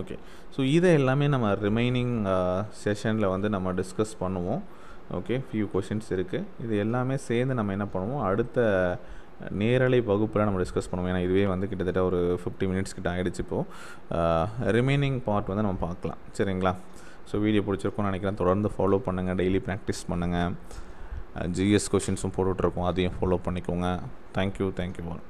ஓகே. ஸோ இதை எல்லாமே நம்ம ரிமைனிங் செஷனில் வந்து நம்ம டிஸ்கஸ் பண்ணுவோம். ஓகே, ஃபியூ கொஷின்ஸ் இருக்குது. இது எல்லாமே சேர்ந்து நம்ம என்ன பண்ணுவோம், அடுத்த நேரலை வகுப்பில் நம்ம டிஸ்கஸ் பண்ணுவோம். ஏன்னா இதுவே வந்து கிட்டத்தட்ட ஒரு 50 மினிட்ஸ் கிட்ட ஆகிடுச்சு. இப்போது ரிமைனிங் பார்ட் வந்து நம்ம பார்க்கலாம். சரிங்களா? ஸோ வீடியோ பிடிச்சிருக்கோன்னு நினைக்கிறேன். தொடர்ந்து ஃபாலோ பண்ணுங்கள், டெய்லி ப்ராக்டிஸ் பண்ணுங்கள். ஜிஎஸ் கொஷின்ஸும் போட்டுட்ருக்கோம், அதையும் ஃபாலோ பண்ணிக்கோங்க. Thank you all.